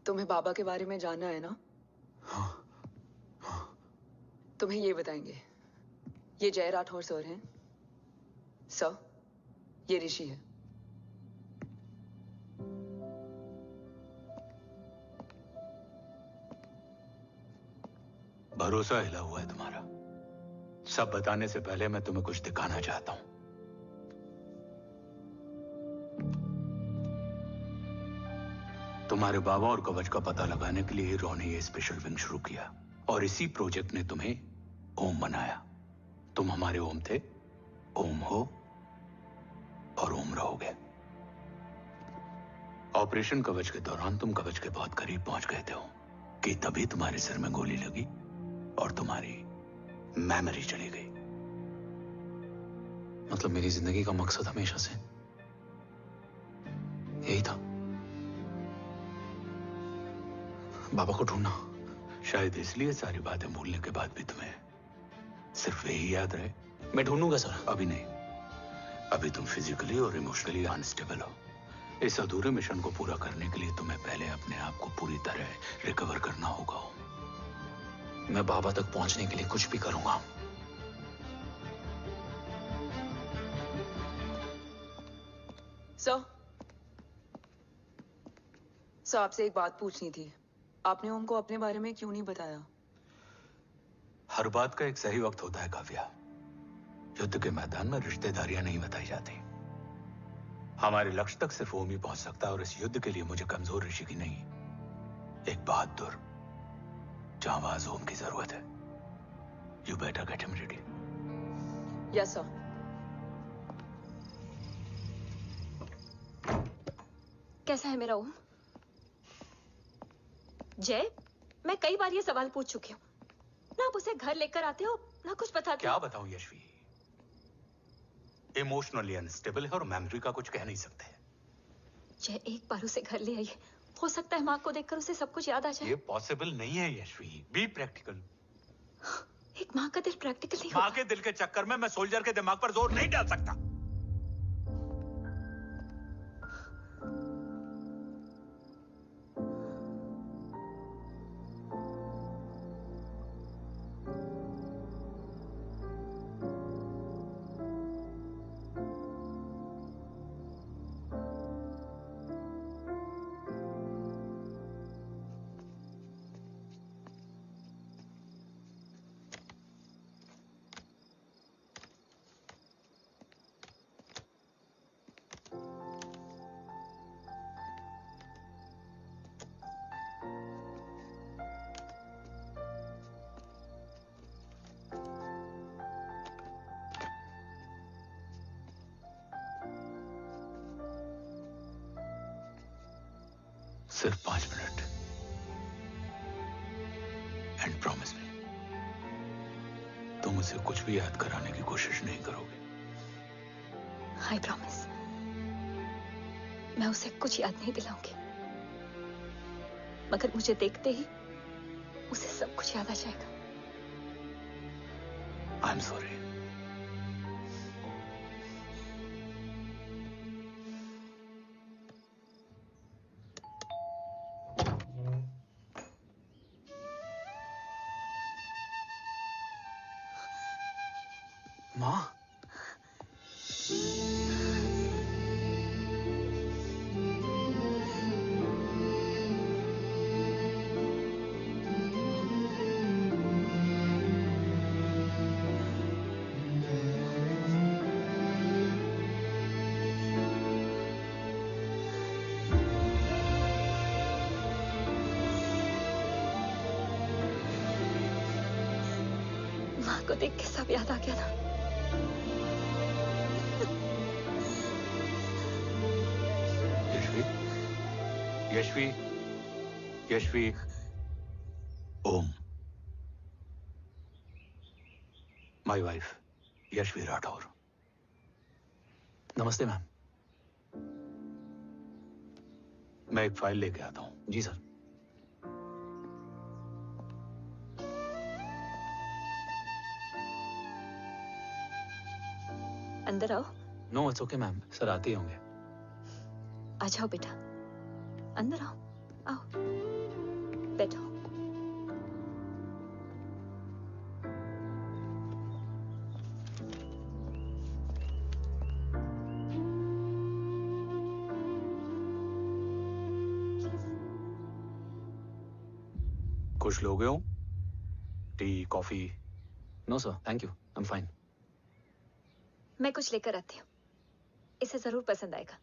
तुम्हें बाबा के बारे में जानना है ना? तुम्हें ये बताएंगे। ये जय राठौर सर हैं। सर, ये ऋषि है। भरोसा हिला हुआ है तुम्हारा। सब बताने से पहले मैं तुम्हें कुछ दिखाना चाहता हूं। तुम्हारे बाबा और कवच का पता लगाने के लिए हीरो ने ये स्पेशल विंग शुरू किया और इसी प्रोजेक्ट ने तुम्हें ओम बनाया। तुम हमारे ओम थे, ओम हो और ओम रहोगे। ऑपरेशन कवच के दौरान तुम कवच के बहुत करीब पहुंच गए थे कि तभी तुम्हारे सिर में गोली लगी और तुम्हारी मेमोरी चली गई। मतलब मेरी जिंदगी का मकसद हमेशा से यही था, बाबा को ढूंढना। शायद इसलिए सारी बातें भूलने के बाद भी तुम्हें सिर्फ यही याद रहे। मैं ढूंढूंगा सर। अभी नहीं, अभी तुम फिजिकली और इमोशनली अनस्टेबल हो। इस अधूरे मिशन को पूरा करने के लिए तुम्हें पहले अपने आप को पूरी तरह रिकवर करना होगा। मैं बाबा तक पहुंचने के लिए कुछ भी करूंगा। सर, आपसे एक बात पूछनी थी। आपने ओम को अपने बारे में क्यों नहीं बताया? हर बात का एक सही वक्त होता है काव्या। युद्ध के मैदान में रिश्तेदारियां नहीं बताई जाती। हमारे लक्ष्य तक सिर्फ ओम ही पहुंच सकता है और इस युद्ध के लिए मुझे कमजोर ऋषि की नहीं, एक बहादुर जांबाज ओम की जरूरत है। You better get him ready. Yes sir. कैसा है मेरा ओम? जय, मैं कई बार ये सवाल पूछ चुकी हूँ। ना आप उसे घर लेकर आते हो, ना कुछ बताते क्या हो। बताऊं यशवी, इमोशनली अनस्टेबल है और मेमोरी का कुछ कह नहीं सकते। जय, एक बार उसे घर ले आइए। हो सकता है माँ को देखकर उसे सब कुछ याद आ जाए। ये पॉसिबल नहीं है यशवी। Be practical. एक माँ का दिल प्रैक्टिकल नहीं माँ के दिल के चक्कर में मैं सोल्जर के दिमाग पर जोर नहीं डाल सकता। सिर्फ 5 मिनट। एंड प्रॉमिस मी, तुम उसे कुछ भी याद कराने की कोशिश नहीं करोगे। आई प्रॉमिस, मैं उसे कुछ याद नहीं दिलाऊंगी, मगर मुझे देखते ही उसे सब कुछ याद आ जाएगा। I am sorry. माँ, माँ को देख के सब याद आ गया ना। Yashvi, Yashvi, Om, my wife Yashvi Rathore. नमस्ते मैम। मैं एक फाइल लेके आता हूं। जी सर। अंदर आओ। No it's okay ma'am, sir आते ही होंगे। आ जाओ बेटा, अंदर आओ। आओ, बैठो। कुछ लोगे हो? Tea, coffee? No sir, thank you, I am fine. मैं कुछ लेकर आती हूँ, इसे जरूर पसंद आएगा।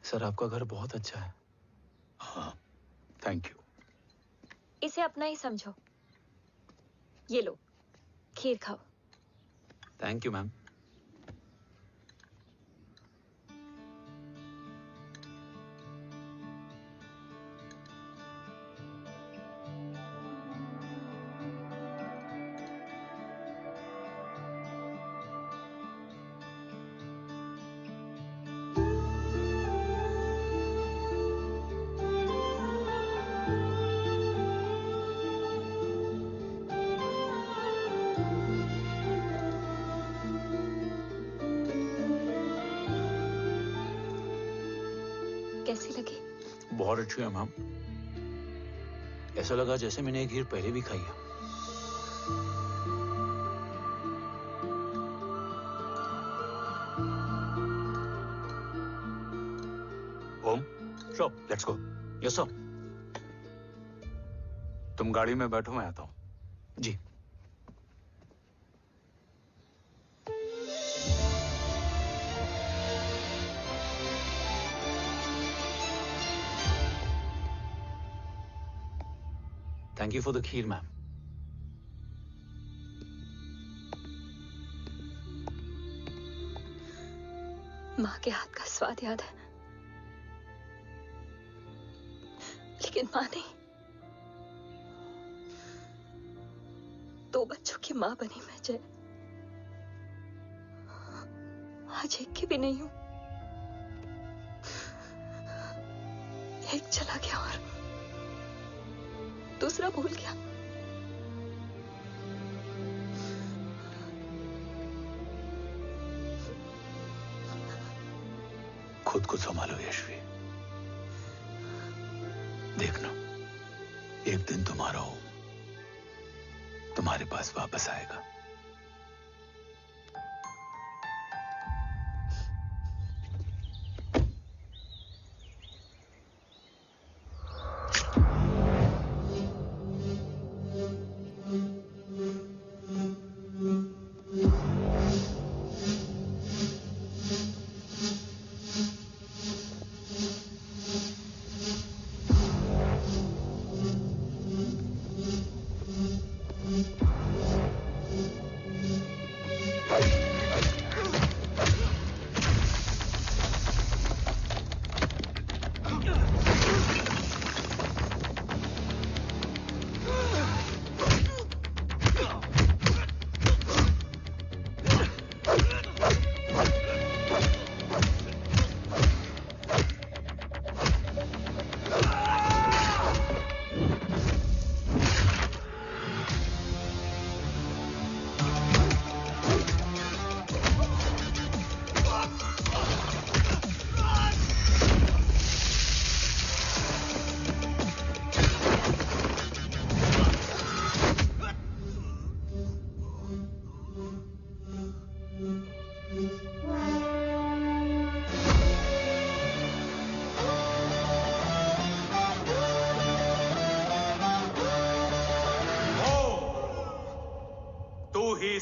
सर आपका घर बहुत अच्छा है। हाँ, थैंक यू। इसे अपना ही समझो। ये लो, खीर खाओ। Thank you ma'am. कैसी लगी? बहुत अच्छी है मैम। ऐसा लगा जैसे मैंने एक खीर पहले भी खाई है। Om, sure, let's go. Yes sir. तुम गाड़ी में बैठो, मैं आता हूँ। जी। Thank you for the kheer, ma'am. माँ के हाथ का स्वाद याद है, लेकिन माँ नहीं। 2 बच्चों की माँ बनी मैं जय। आज एक की भी नहीं हूं। एक चला गया और दूसरा भूल गया। खुद को संभालो यशवी। देखना, एक दिन तुम्हारा हो तुम्हारे पास वापस आएगा।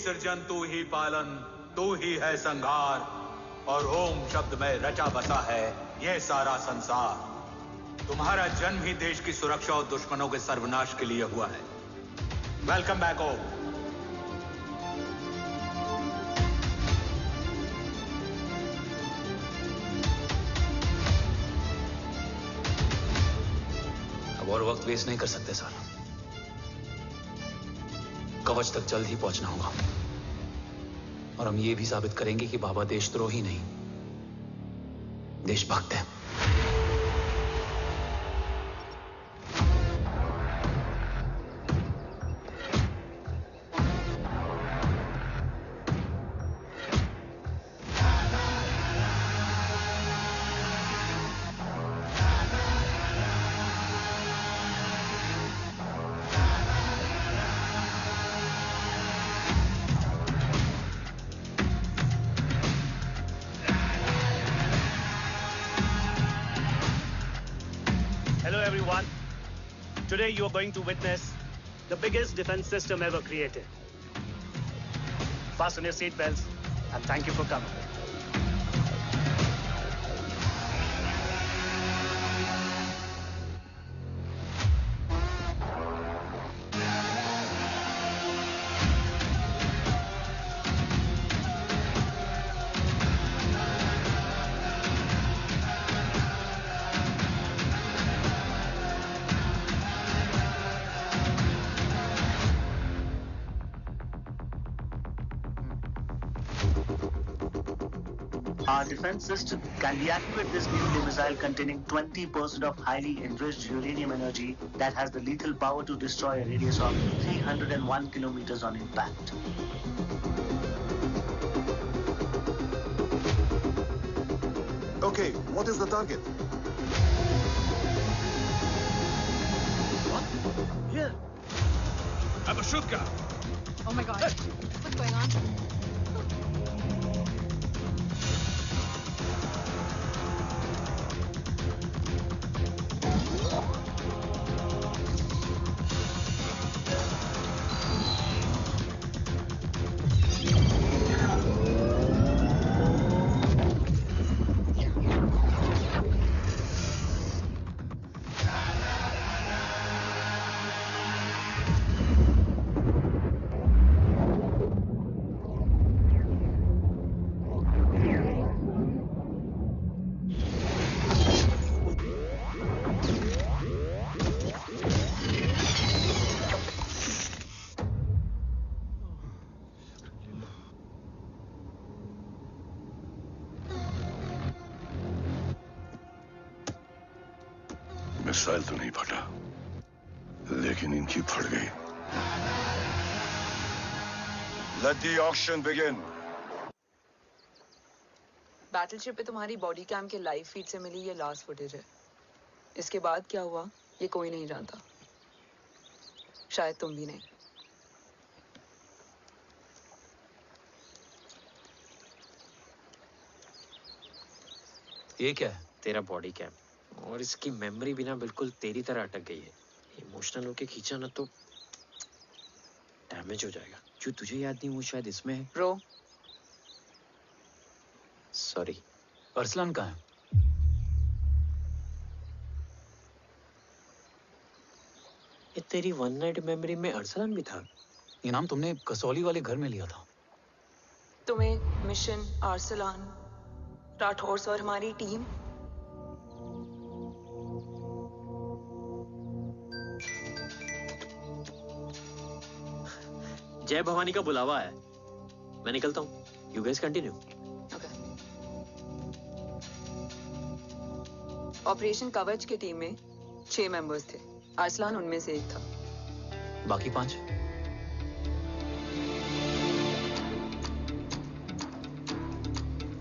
सृजन तू ही पालन, तू ही है संहार, और ओम शब्द में रचा बसा है ये सारा संसार। तुम्हारा जन्म ही देश की सुरक्षा और दुश्मनों के सर्वनाश के लिए हुआ है। वेलकम बैक ओम। अब और वक्त वेस्ट नहीं कर सकते सर। कवच तक जल्द ही पहुंचना होगा और हम ये भी साबित करेंगे कि बाबा देशद्रोही नहीं, देशभक्त है। Today you are going to witness the biggest defense system ever created. Fasten your seat belts and thank you for coming. Our defense system can deactivate this nuclear missile containing 20% of highly enriched uranium energy that has the lethal power to destroy a radius of 301 kilometers on impact. Okay, what is the target? What? Here. Abashuka! Oh my god. What's going on? Missile तो नहीं फटा, लेकिन इनकी फट गई। Let the auction begin. Battleship पे तुम्हारी body cam के लाइव फीड से मिली ये लास्ट फुटेज है। इसके बाद क्या हुआ ये कोई नहीं जानता, शायद तुम भी नहीं। ये क्या है? तेरा बॉडी कैम, और इसकी मेमोरी भी ना बिल्कुल तेरी तरह अटक गई है। इमोशनल होके खींचा ना तो डैमेज हो जाएगा। जो तुझे याद नहीं वो शायद इसमें है। रो सॉरी। अरसलान कहाँ है? ये तेरी वन नाइट मेमोरी में अरसलान भी था? ये नाम तुमने कसौली वाले घर में लिया था। तुम्हें मिशन, अरसलान, राठौर और हमारी टीम। जय भवानी का बुलावा है, मैं निकलता हूँ। You guys continue. ऑपरेशन कवच की टीम में 6 मेंबर्स थे, अरसलान उनमें से एक था। बाकी 5?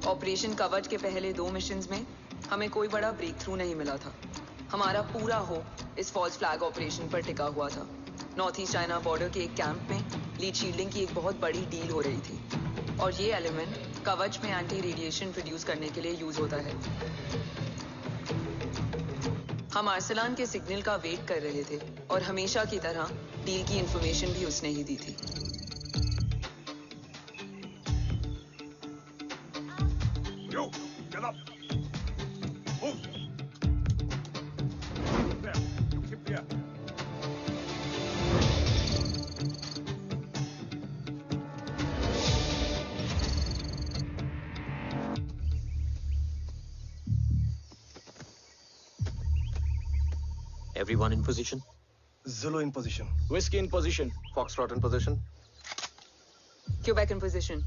ऑपरेशन कवच के पहले 2 मिशंस में हमें कोई बड़ा ब्रेक थ्रू नहीं मिला था। हमारा पूरा होप इस फॉल्स फ्लैग ऑपरेशन पर टिका हुआ था। नॉर्थ ईस्ट चाइना बॉर्डर के एक कैंप में लीड शील्डिंग की एक बहुत बड़ी डील हो रही थी, और ये एलिमेंट कवच में एंटी रेडिएशन प्रोड्यूस करने के लिए यूज होता है। हम अरसलान के सिग्नल का वेट कर रहे थे, और हमेशा की तरह डील की इंफॉर्मेशन भी उसने ही दी थी। Yo, get up. Move. There. You keep there. Everyone in position? Zulu in position. Whiskey in position. Foxtrot in position. Quebec in position.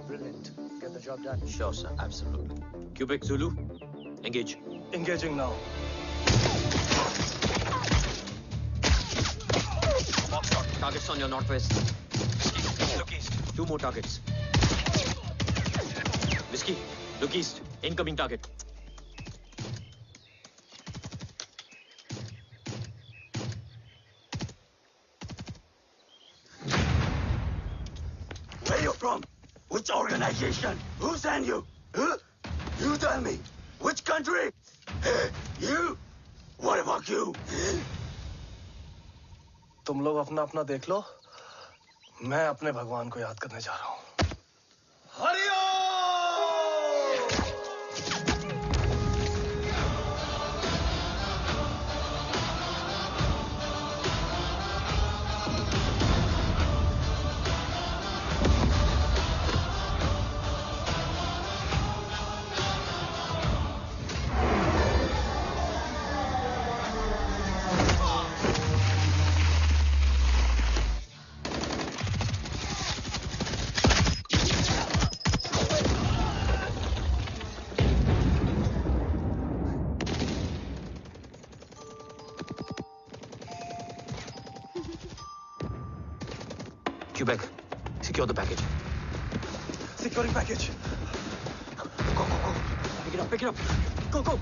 Brilliant. Get the job done. Sure, sir. Absolutely. Quebec Zulu, engage. Engaging now. Foxtrot, targets on your northwest. Look east. 2 more targets. Whiskey, look east. Incoming target. Where you from? Which organization? Who sent you? Huh? You tell me. Which country? Hey, you? What about you? तुम लोग अपना अपना देख लो, मैं अपने भगवान को याद करने जा रहा हूँ। Hariom! Quebec, secure the package. Securing package. Go, go, go. Pick it up, pick it up. Go, go.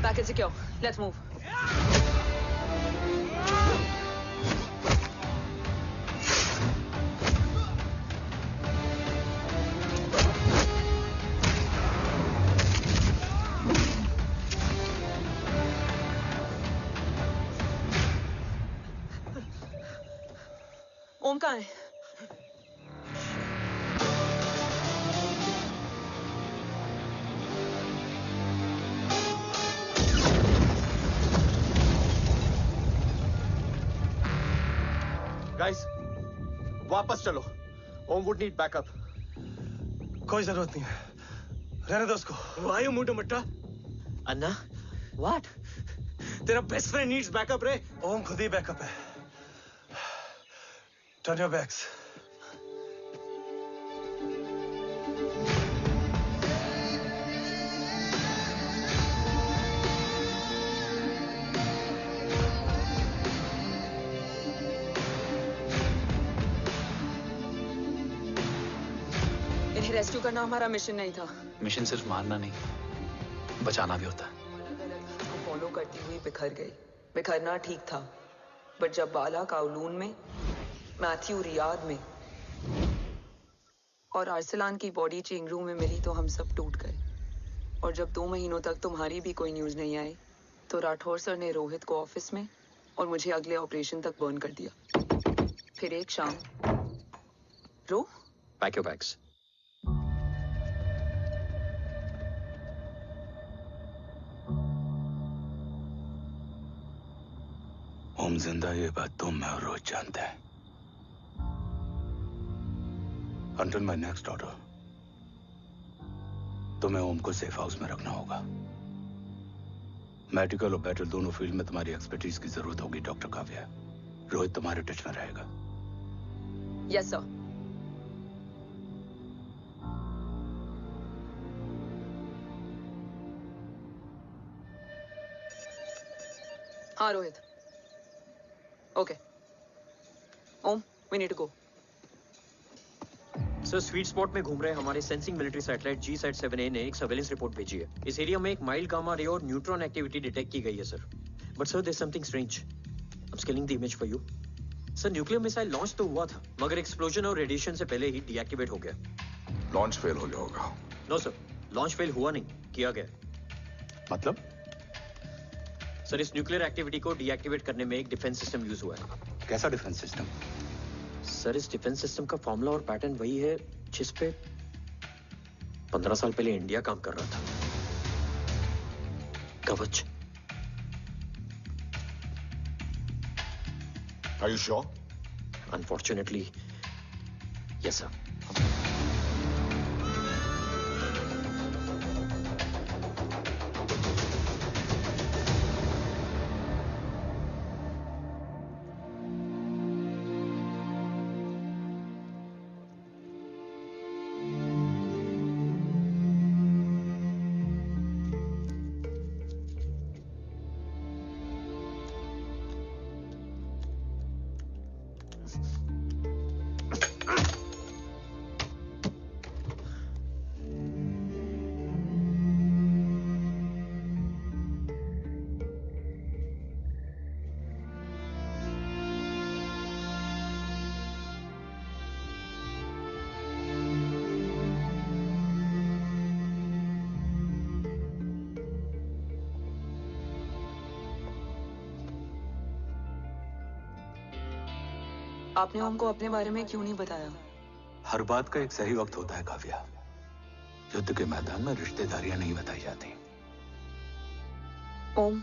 Package secure. Let's move. ओम कहाँ है? गाइस, वापस चलो। ओम वुड नीड बैकअप। कोई जरूरत नहीं है, रहने दो उसको। Why you moved Matta? Anna, what? तेरा बेस्ट फ्रेंड नीड्स बैकअप रे। ओम खुद ही बैकअप है। Turn your backs. इन्हें रेस्क्यू करना हमारा मिशन नहीं था। मिशन सिर्फ मारना नहीं, बचाना भी होता है। को फॉलो करती हुई बिखर गई। बिखरना ठीक था, बट जब बाला काउलून में, मैथ्यू रियाद में और अरसलान की बॉडी चेंज रूम में मिली तो हम सब टूट गए। और जब 2 महीनों तक तुम्हारी भी कोई न्यूज नहीं आई तो राठौर सर ने रोहित को ऑफिस में और मुझे अगले ऑपरेशन तक बर्न कर दिया। फिर एक शाम रो पैक योर बैग्स। ओम जिंदा, ये बात तुम मैं और रोज जानते हैं। Until my next order, तुम्हें ओम को सेफ हाउस में रखना होगा। मेडिकल और बैटल दोनों फील्ड में तुम्हारी एक्सपर्टीज की जरूरत होगी डॉक्टर काव्या। रोहित तुम्हारे टच में रहेगा। Yes sir. हाँ Rohit. Okay Om, we need to go. Sir, sweet spot में घूम रहे हमारे सेंसिंग मिलिट्री सैटेलाइट G-Sat-7A ने एक सर्वेलेंस रिपोर्ट भेजी है। इस एरिया में एक माइल्ड गामा रे और न्यूट्रॉन एक्टिविटी डिटेक्ट की गई है sir. But sir, there is something strange. I am scanning the image for you. Sir, nuclear missile launch तो हुआ था, मगर एक्सप्लोजन और रेडिएशन से पहले ही डीएक्टिवेट हो गया। लॉन्च फेल हो गया होगा। नो सर, लॉन्च फेल हुआ नहीं, किया गया। मतलब? सर, इस न्यूक्लियर एक्टिविटी को डीएक्टिवेट करने में एक डिफेंस सिस्टम यूज हुआ है। कैसा डिफेंस सिस्टम? सर, इस डिफेंस सिस्टम का फॉर्मूला और पैटर्न वही है जिस पे 15 साल पहले इंडिया काम कर रहा था। कवच। Are you sure? Unfortunately, yes sir. आपने हमको अपने बारे में क्यों नहीं बताया? हर बात का एक सही वक्त होता है काव्या। युद्ध के मैदान में रिश्तेदारियां नहीं बताई जाती। ओम,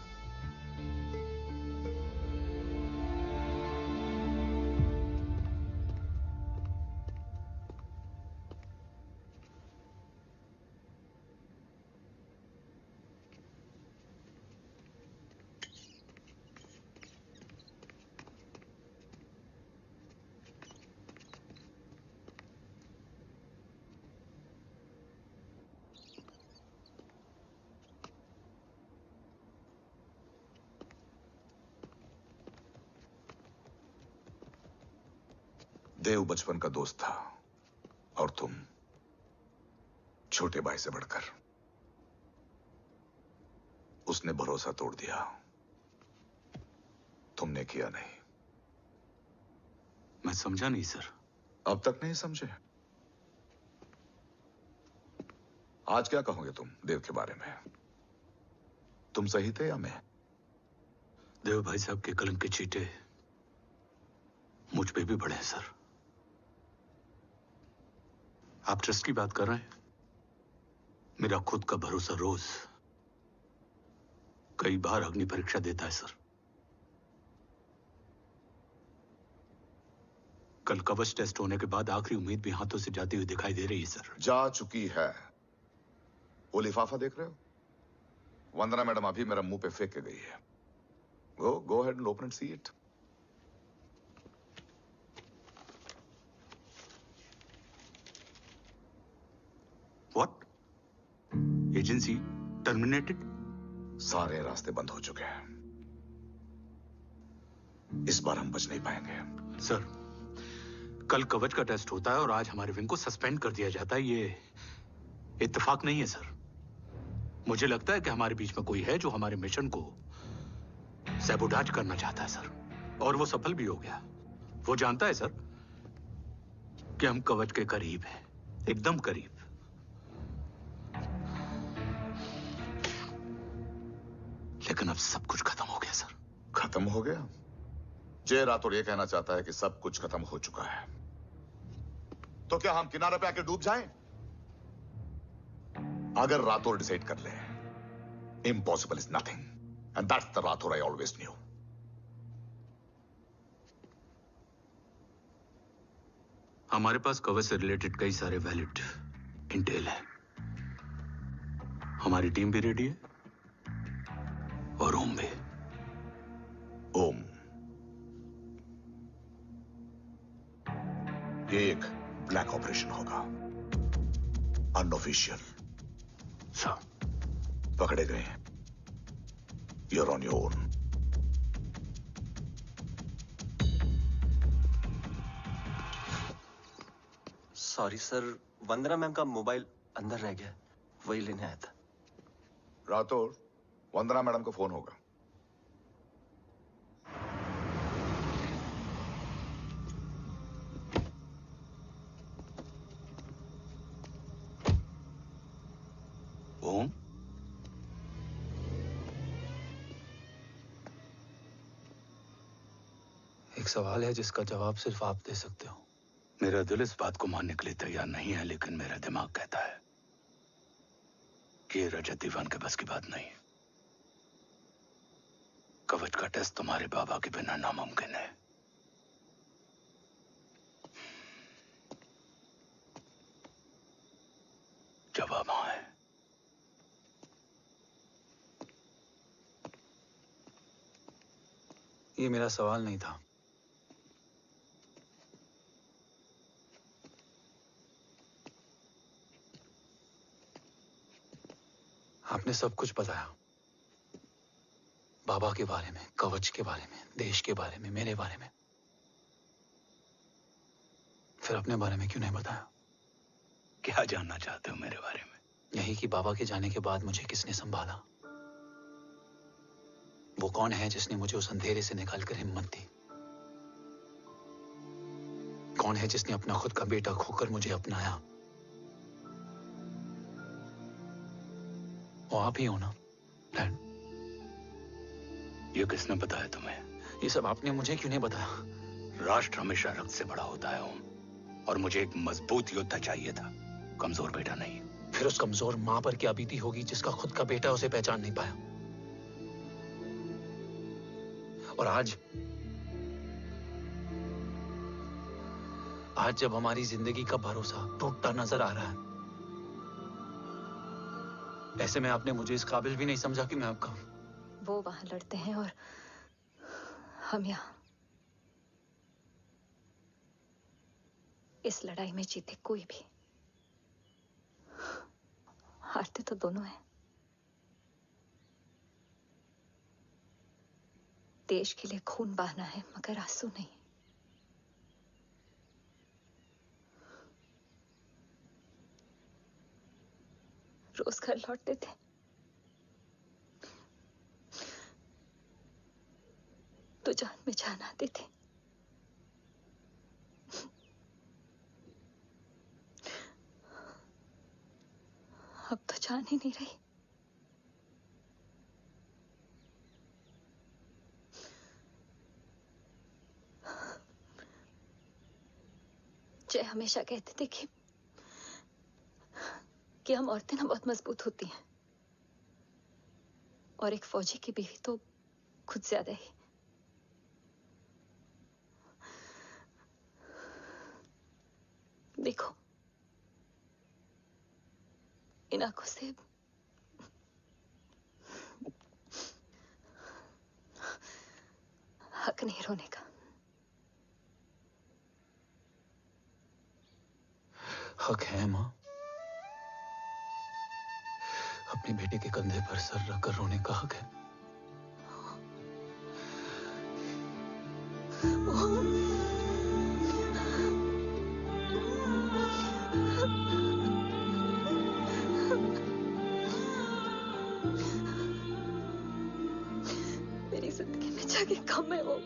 देव बचपन का दोस्त था और तुम छोटे भाई से बढ़कर। उसने भरोसा तोड़ दिया, तुमने किया नहीं। मैं समझा नहीं सर। अब तक नहीं समझे? आज क्या कहोगे तुम देव के बारे में? तुम सही थे या मैं? देव भाई साहब के कलंक के चीटे मुझ पे भी पड़े हैं सर। आप ट्रस्ट की बात कर रहे हैं? मेरा खुद का भरोसा रोज कई बार अग्नि परीक्षा देता है सर। कल कवच टेस्ट होने के बाद आखिरी उम्मीद भी हाथों से जाती हुई दिखाई दे रही है सर। जा चुकी है। वो लिफाफा देख रहे हो? वंदना मैडम अभी मेरा मुंह पे फेंक के गई है। Go ahead and open and see it. What? Agency terminated? सारे रास्ते बंद हो चुके हैं। इस बार हम बच नहीं पाएंगे। सर, कल कवच का टेस्ट होता है और आज हमारे विंग को सस्पेंड कर दिया जाता है। ये इत्तेफाक नहीं है सर। मुझे लगता है कि हमारे बीच में कोई है जो हमारे मिशन को सैबोटाज करना चाहता है सर, और वो सफल भी हो गया। वो जानता है सर कि हम कवच के करीब हैं, एकदम करीब। लेकिन अब सब कुछ खत्म हो गया सर। खत्म हो गया? जय राठौर ये कहना चाहता है कि सब कुछ खत्म हो चुका है। तो क्या हम किनारे पे आके डूब जाएं? अगर राठौर डिसाइड कर ले, impossible is nothing, and that's the Rathore I always new. हमारे पास कवच से रिलेटेड कई सारे वैलिड इंटेल है। हमारी टीम भी रेडी है और ओम भी। ओम, ये एक ब्लैक ऑपरेशन होगा, अनऑफिशियल। सर, पकड़े गए, you're on your own. Sorry sir, Vandana ma'am का मोबाइल अंदर रह गया, वही लेने आया था। राठौर, वंदना मैडम का फोन होगा। ओम, एक सवाल है जिसका जवाब सिर्फ आप दे सकते हो। मेरा दिल इस बात को मानने के लिए तैयार नहीं है, लेकिन मेरा दिमाग कहता है कि ये रजत दीवान के बस की बात नहीं है। कवच का टेस्ट तुम्हारे बाबा के बिना नामुमकिन है। जवाब हाँ है। ये मेरा सवाल नहीं था। आपने सब कुछ बताया, बाबा के बारे में, कवच के बारे में, देश के बारे में, मेरे बारे में। फिर अपने बारे में क्यों नहीं बताया? क्या जानना चाहते हो मेरे बारे में? यही कि बाबा के जाने के बाद मुझे किसने संभाला? वो कौन है जिसने मुझे उस अंधेरे से निकालकर हिम्मत दी? कौन है जिसने अपना खुद का बेटा खोकर मुझे अपनाया? वो आप ही हो ना, डैड? ये किसने बताया तुम्हें? ये सब आपने मुझे क्यों नहीं बताया? राष्ट्र हमेशा रक्त से बड़ा होता है ओम, और मुझे एक मजबूत योद्धा चाहिए था, कमजोर बेटा नहीं। फिर उस कमजोर मां पर क्या बीती होगी जिसका खुद का बेटा उसे पहचान नहीं पाया? और आज जब हमारी जिंदगी का भरोसा टूटता नजर आ रहा है, ऐसे में आपने मुझे इस काबिल भी नहीं समझा कि मैं आपका। वो वहां लड़ते हैं और हम यहाँ। इस लड़ाई में जीते कोई भी, हारते तो दोनों हैं। देश के लिए खून बहाना है, मगर आंसू नहीं। रोज घर लौटते थे। तो जान में जान आती थी। अब तो जान ही नहीं रही। जय हमेशा कहते थे कि हम औरतें ना बहुत मजबूत होती हैं, और एक फौजी की बीवी तो खुद ज्यादा ही। देखो, इन आंखों से हक नहीं रोने का। हक है माँ। अपने बेटे के कंधे पर सर रखकर रोने का हक है। मेरी जिंदगी में जगह कम है वो।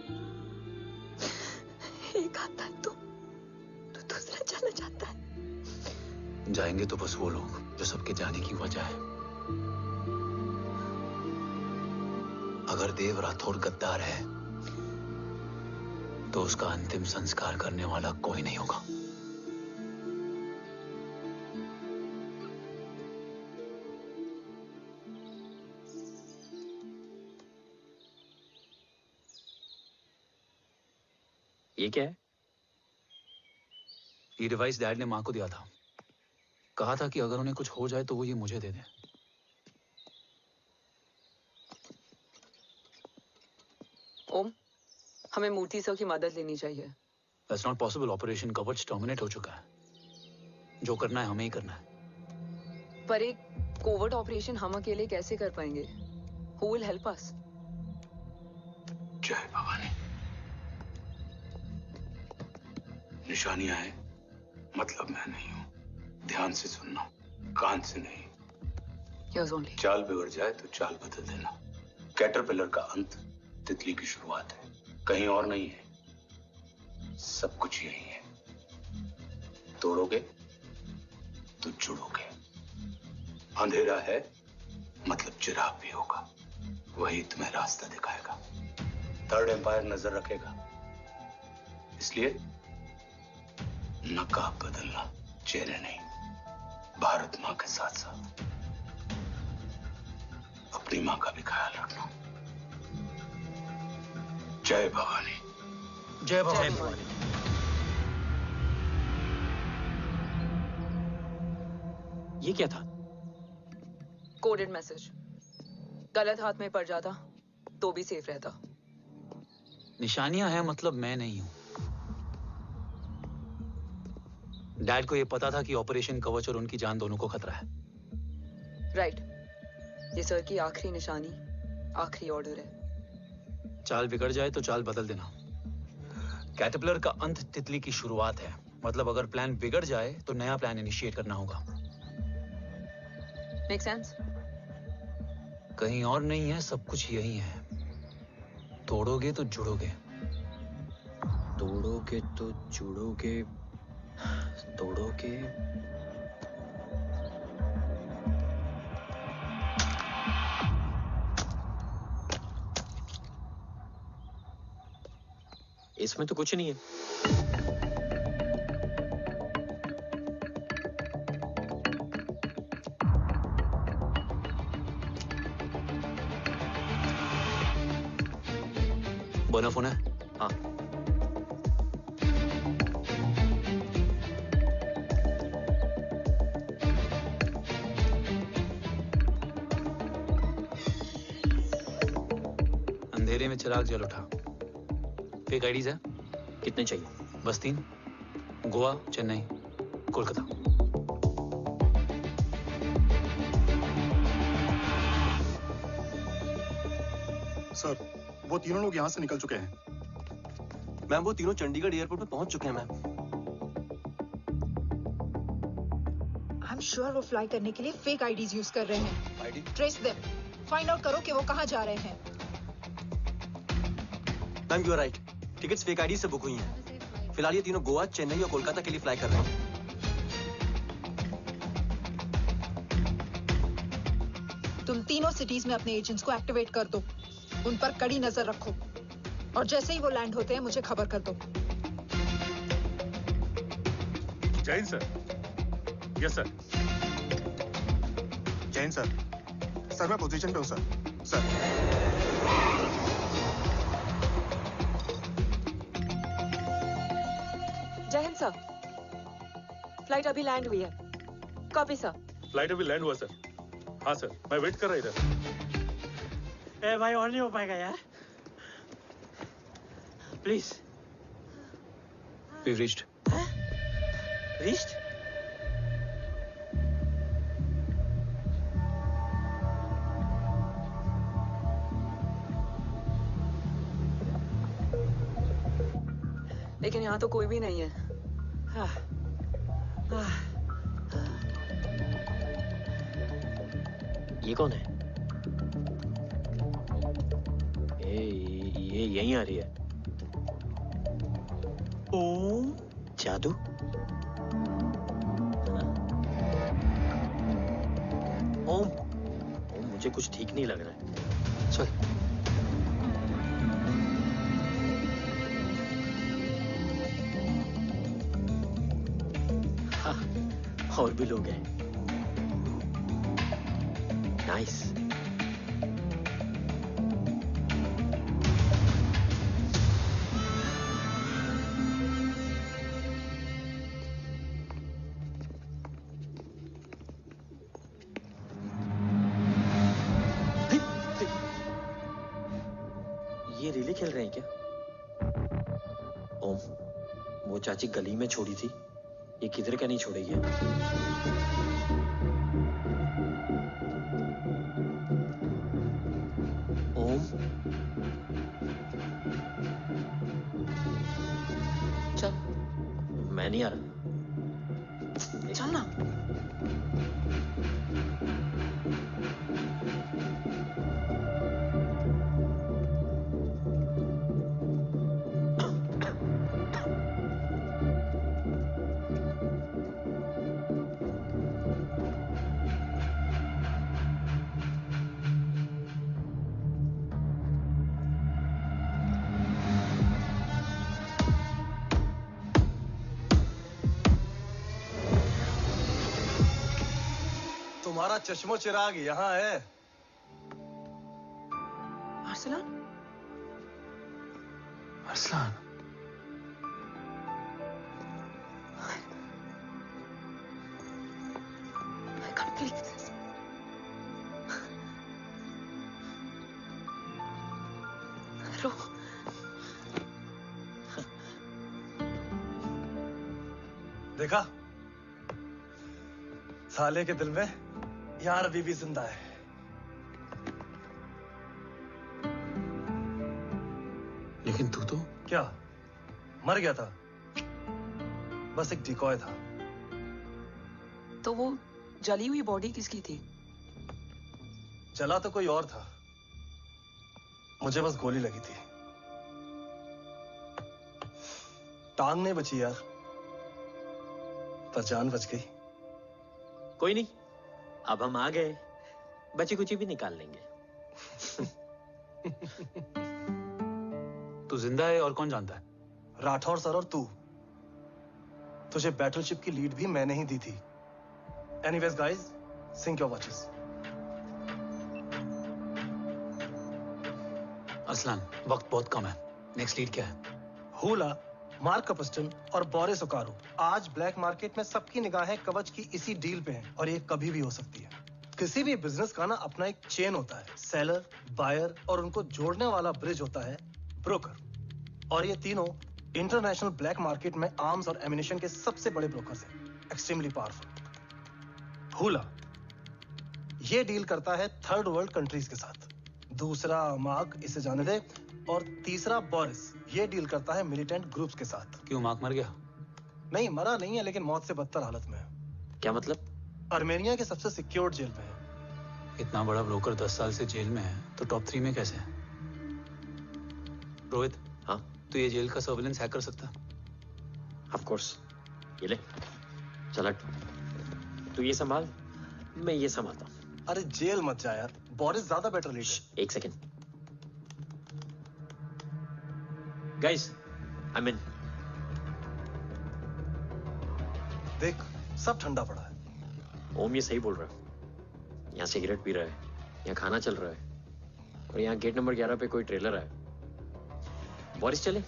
एक आता है तो दूसरा चला जाता है। जाएंगे तो बस वो लोग जो सबके जाने की वजह है। अगर देव राठौर गद्दार है तो उसका अंतिम संस्कार करने वाला कोई नहीं होगा। ये क्या है? ये डिवाइस डैड ने मां को दिया था। कहा था कि अगर उन्हें कुछ हो जाए तो वो ये मुझे दे दें। ओम, हमें मूर्ति सर की मदद लेनी चाहिए। That's not possible. ऑपरेशन कवच टर्मिनेट हो चुका है। जो करना है हमें ही करना है। पर एक कोवर्ट ऑपरेशन हम अकेले कैसे कर पाएंगे? Who will help us? जय भवानी। निशानियां हैं, मतलब मैं नहीं हूं। ध्यान से सुनना, कान से नहीं। Here's only. चाल बिगड़ जाए तो चाल बदल देना। कैटरपिलर का अंत तितली की शुरुआत है, कहीं और नहीं है। सब कुछ यही है। तोड़ोगे तो जुड़ोगे। अंधेरा है मतलब चिराग भी होगा, वही तुम्हें रास्ता दिखाएगा। थर्ड एम्पायर नजर रखेगा, इसलिए नकाब बदलना, चेहरे नहीं। भारत माँ के साथ साथ अपनी माँ का भी ख्याल रखना। जय भवानी। जय भवानी। ये क्या था? Coded message. गलत हाथ में पड़ जाता तो भी सेफ रहता। निशानियां हैं मतलब मैं नहीं हूं। डैड को यह पता था कि ऑपरेशन कवच और उनकी जान दोनों को खतरा है। राइट। ये सर की आखिरी निशानी, आखिरी ऑर्डर है। चाल बिगड़ जाए तो चाल बदल देना। कैटरपिलर का अंत तितली की शुरुआत है, मतलब अगर प्लान बिगड़ जाए तो नया प्लान इनिशिएट करना होगा। Make sense? कहीं और नहीं है, सब कुछ यही है। तोड़ोगे तो जुड़ोगे। तोड़ोगे तो जुड़ोगे। तोड़ोगे। इसमें तो कुछ नहीं है। बोना फोन है? हाँ। अंधेरे में चिराग जल उठा। फेक आईडीज है? कितने चाहिए? बस 3। गोवा, चेन्नई, कोलकाता। सर, वो तीनों लोग यहाँ से निकल चुके हैं। मैम, वो तीनों चंडीगढ़ एयरपोर्ट पे पहुंच चुके हैं मैम। I'm sure वो फ्लाई करने के लिए फेक आईडीज यूज कर रहे हैं। ID? Trace them, find out करो कि वो कहाँ जा रहे हैं। Ma'am you are right, tickets fake ID से बुक हुई हैं। फिलहाल ये तीनों गोवा, चेन्नई और कोलकाता के लिए फ्लाई कर रहे हैं। तुम तीनों सिटीज में अपने एजेंट्स को एक्टिवेट कर दो, उन पर कड़ी नजर रखो और जैसे ही वो लैंड होते हैं मुझे खबर कर दो। Jain sir. Yes sir. Jain sir. Sir मैं पोजीशन पे हूँ सर। सर। जय हिंद सर। फ्लाइट अभी लैंड हुई है। Copy sir. फ्लाइट अभी लैंड हुआ सर। हाँ सर, मैं वेट कर रहा इधर। ए भाई और नहीं हो पाएगा यार। प्लीज। We've reached. Reached? लेकिन यहाँ तो कोई भी नहीं है। ये कौन है? ये यहीं आ रही है। ओम जादू? ओम मुझे कुछ ठीक नहीं लग रहा है। चल। हाँ, और भी लोग हैं। नाइस। ये रिले खेल रहे हैं क्या? ओम, वो चाची गली में छोड़ी थी, ये किधर का नहीं छोड़ेगी? ओम, चल, मैं नहीं आ रहा। चल ना। तुम्हारा चश्मो चिराग यहाँ है। Arsalan? Arsalan? I can't believe this. रो। देखा? साले के दिल में यार बीबी जिंदा है। लेकिन तू तो क्या मर गया था? बस एक डिकॉय था। तो वो जली हुई बॉडी किसकी थी? चला तो कोई और था, मुझे बस गोली लगी थी। टांग नहीं बची यार, पर जान बच गई। कोई नहीं, अब हम आ गए, बची कुची भी निकाल लेंगे। तू जिंदा है और कौन जानता है? राठौर सर और तू। तुझे बैटलशिप की लीड भी मैंने ही दी थी। Anyways guys, sync your watches. Arsalan, वक्त बहुत कम है। नेक्स्ट लीड क्या है? हुला, मार्क कपस्टन और बोरिस ओकारो। आज ब्लैक मार्केट में सबकी निगाहें कवच की इसी डील पे हैं और ये कभी भी हो सकती है। किसी भी बिजनेस का ना अपना एक चेन होता है, सेलर, बायर और उनको जोड़ने वाला ब्रिज होता है ब्रोकर। और ये तीनों इंटरनेशनल ब्लैक मार्केट में आर्म्स और एमिनेशन के सबसे बड़े ब्रोकर्स हैं, एक्सट्रीमली पावरफुल। हुला ये डील करता है थर्ड वर्ल्ड कंट्रीज के साथ। दूसरा मार्क, इसे जाने दे। और तीसरा बोरिस, ये डील करता है मिलिटेंट ग्रुप्स के साथ। क्यों, मार्क मर गया? नहीं, मरा नहीं है, लेकिन मौत से बदतर हालत में है। क्या मतलब? अर्मेनिया के सबसे सिक्योर्ड जेल में है। इतना बड़ा ब्रोकर 10 साल से जेल में है तो टॉप 3 में कैसे है? रोहित, हाँ तो ये जेल का सर्विलेंस हैक कर सकता? Of course. ये ले, चल हट। तू ये संभाल, मैं ये संभालता हूँ। अरे जेल मत जा यार, बोरिस ज्यादा बेटर लीडर। एक सेकेंड गाइस, आई मीन देख सब ठंडा पड़ा है। ओम ये सही बोल रहा है। यहाँ सिगरेट पी रहा है, यहाँ खाना चल रहा है, और यहाँ गेट नंबर 11 पे कोई ट्रेलर है। बोरिस चले?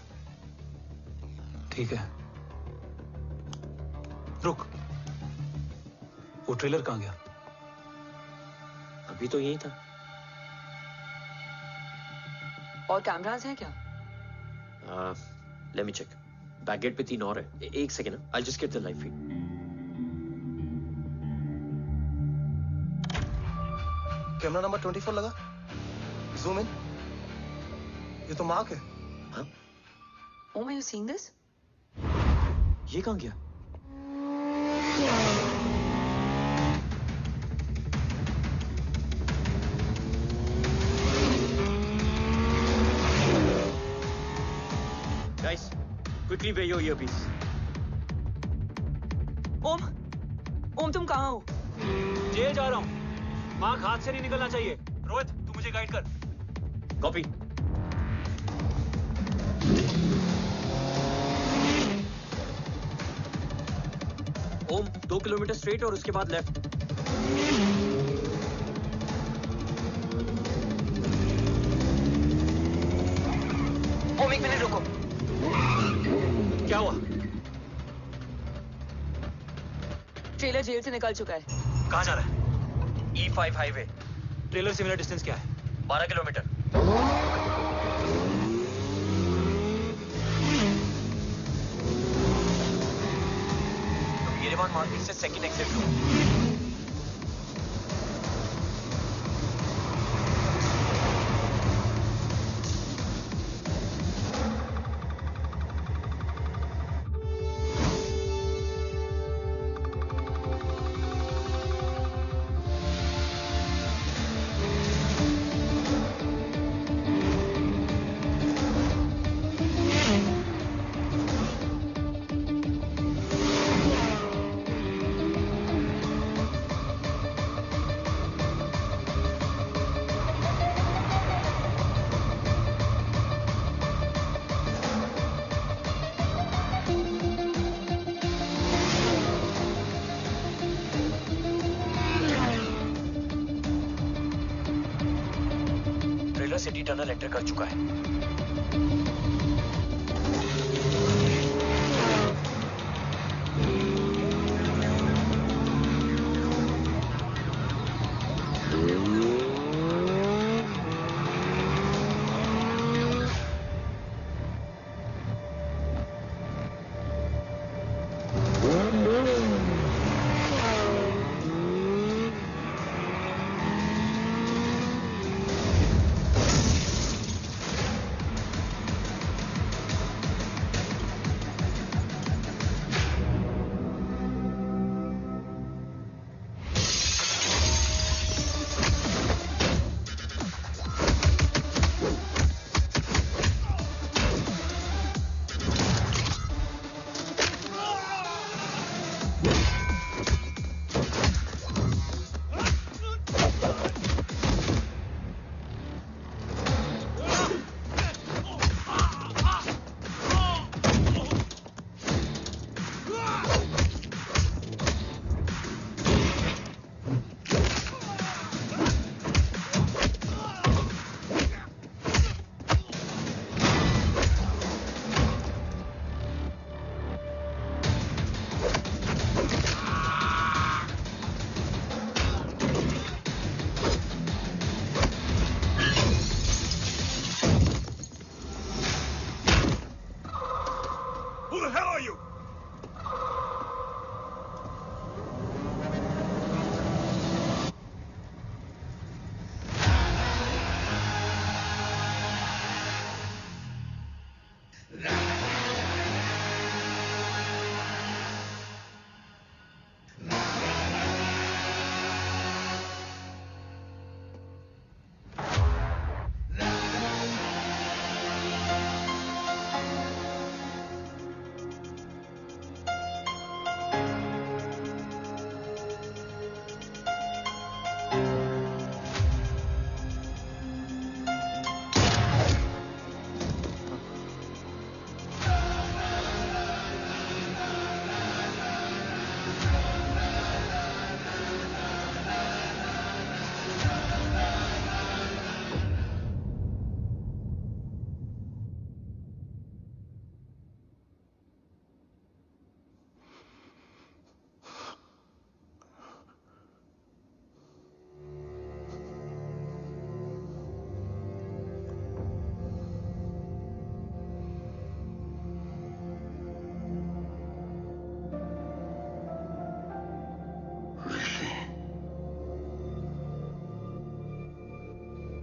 ठीक है। रुक, वो ट्रेलर कहाँ गया? अभी तो यही था। और कैमरास हैं क्या? Let me check. Back gate पे 3 और है। एक second, I just get the live feed. Camera number 24 लगा। Zoom in. ये तो मार्क है। हाँ? Om, are you seeing this? ये कहाँ गया? Guys, quickly wear your earpiece. ओम तुम कहाँ हो? जेल जा रहा हूँ। मार्क हाथ से नहीं निकलना चाहिए। रोहित, तू मुझे गाइड कर। कॉपी। ओम 2 किलोमीटर स्ट्रेट और उसके बाद लेफ्ट। ओम 1 मिनट रुको। क्या हुआ? ट्रेलर जेल से निकल चुका है। कहाँ जा रहा है? E5 highway. ट्रेलर से मेरा डिस्टेंस क्या है? 12 किलोमीटर। येरेवान मार्केट से सेकंड एग्जिट लो। सिटी टनल एंटर कर चुका है।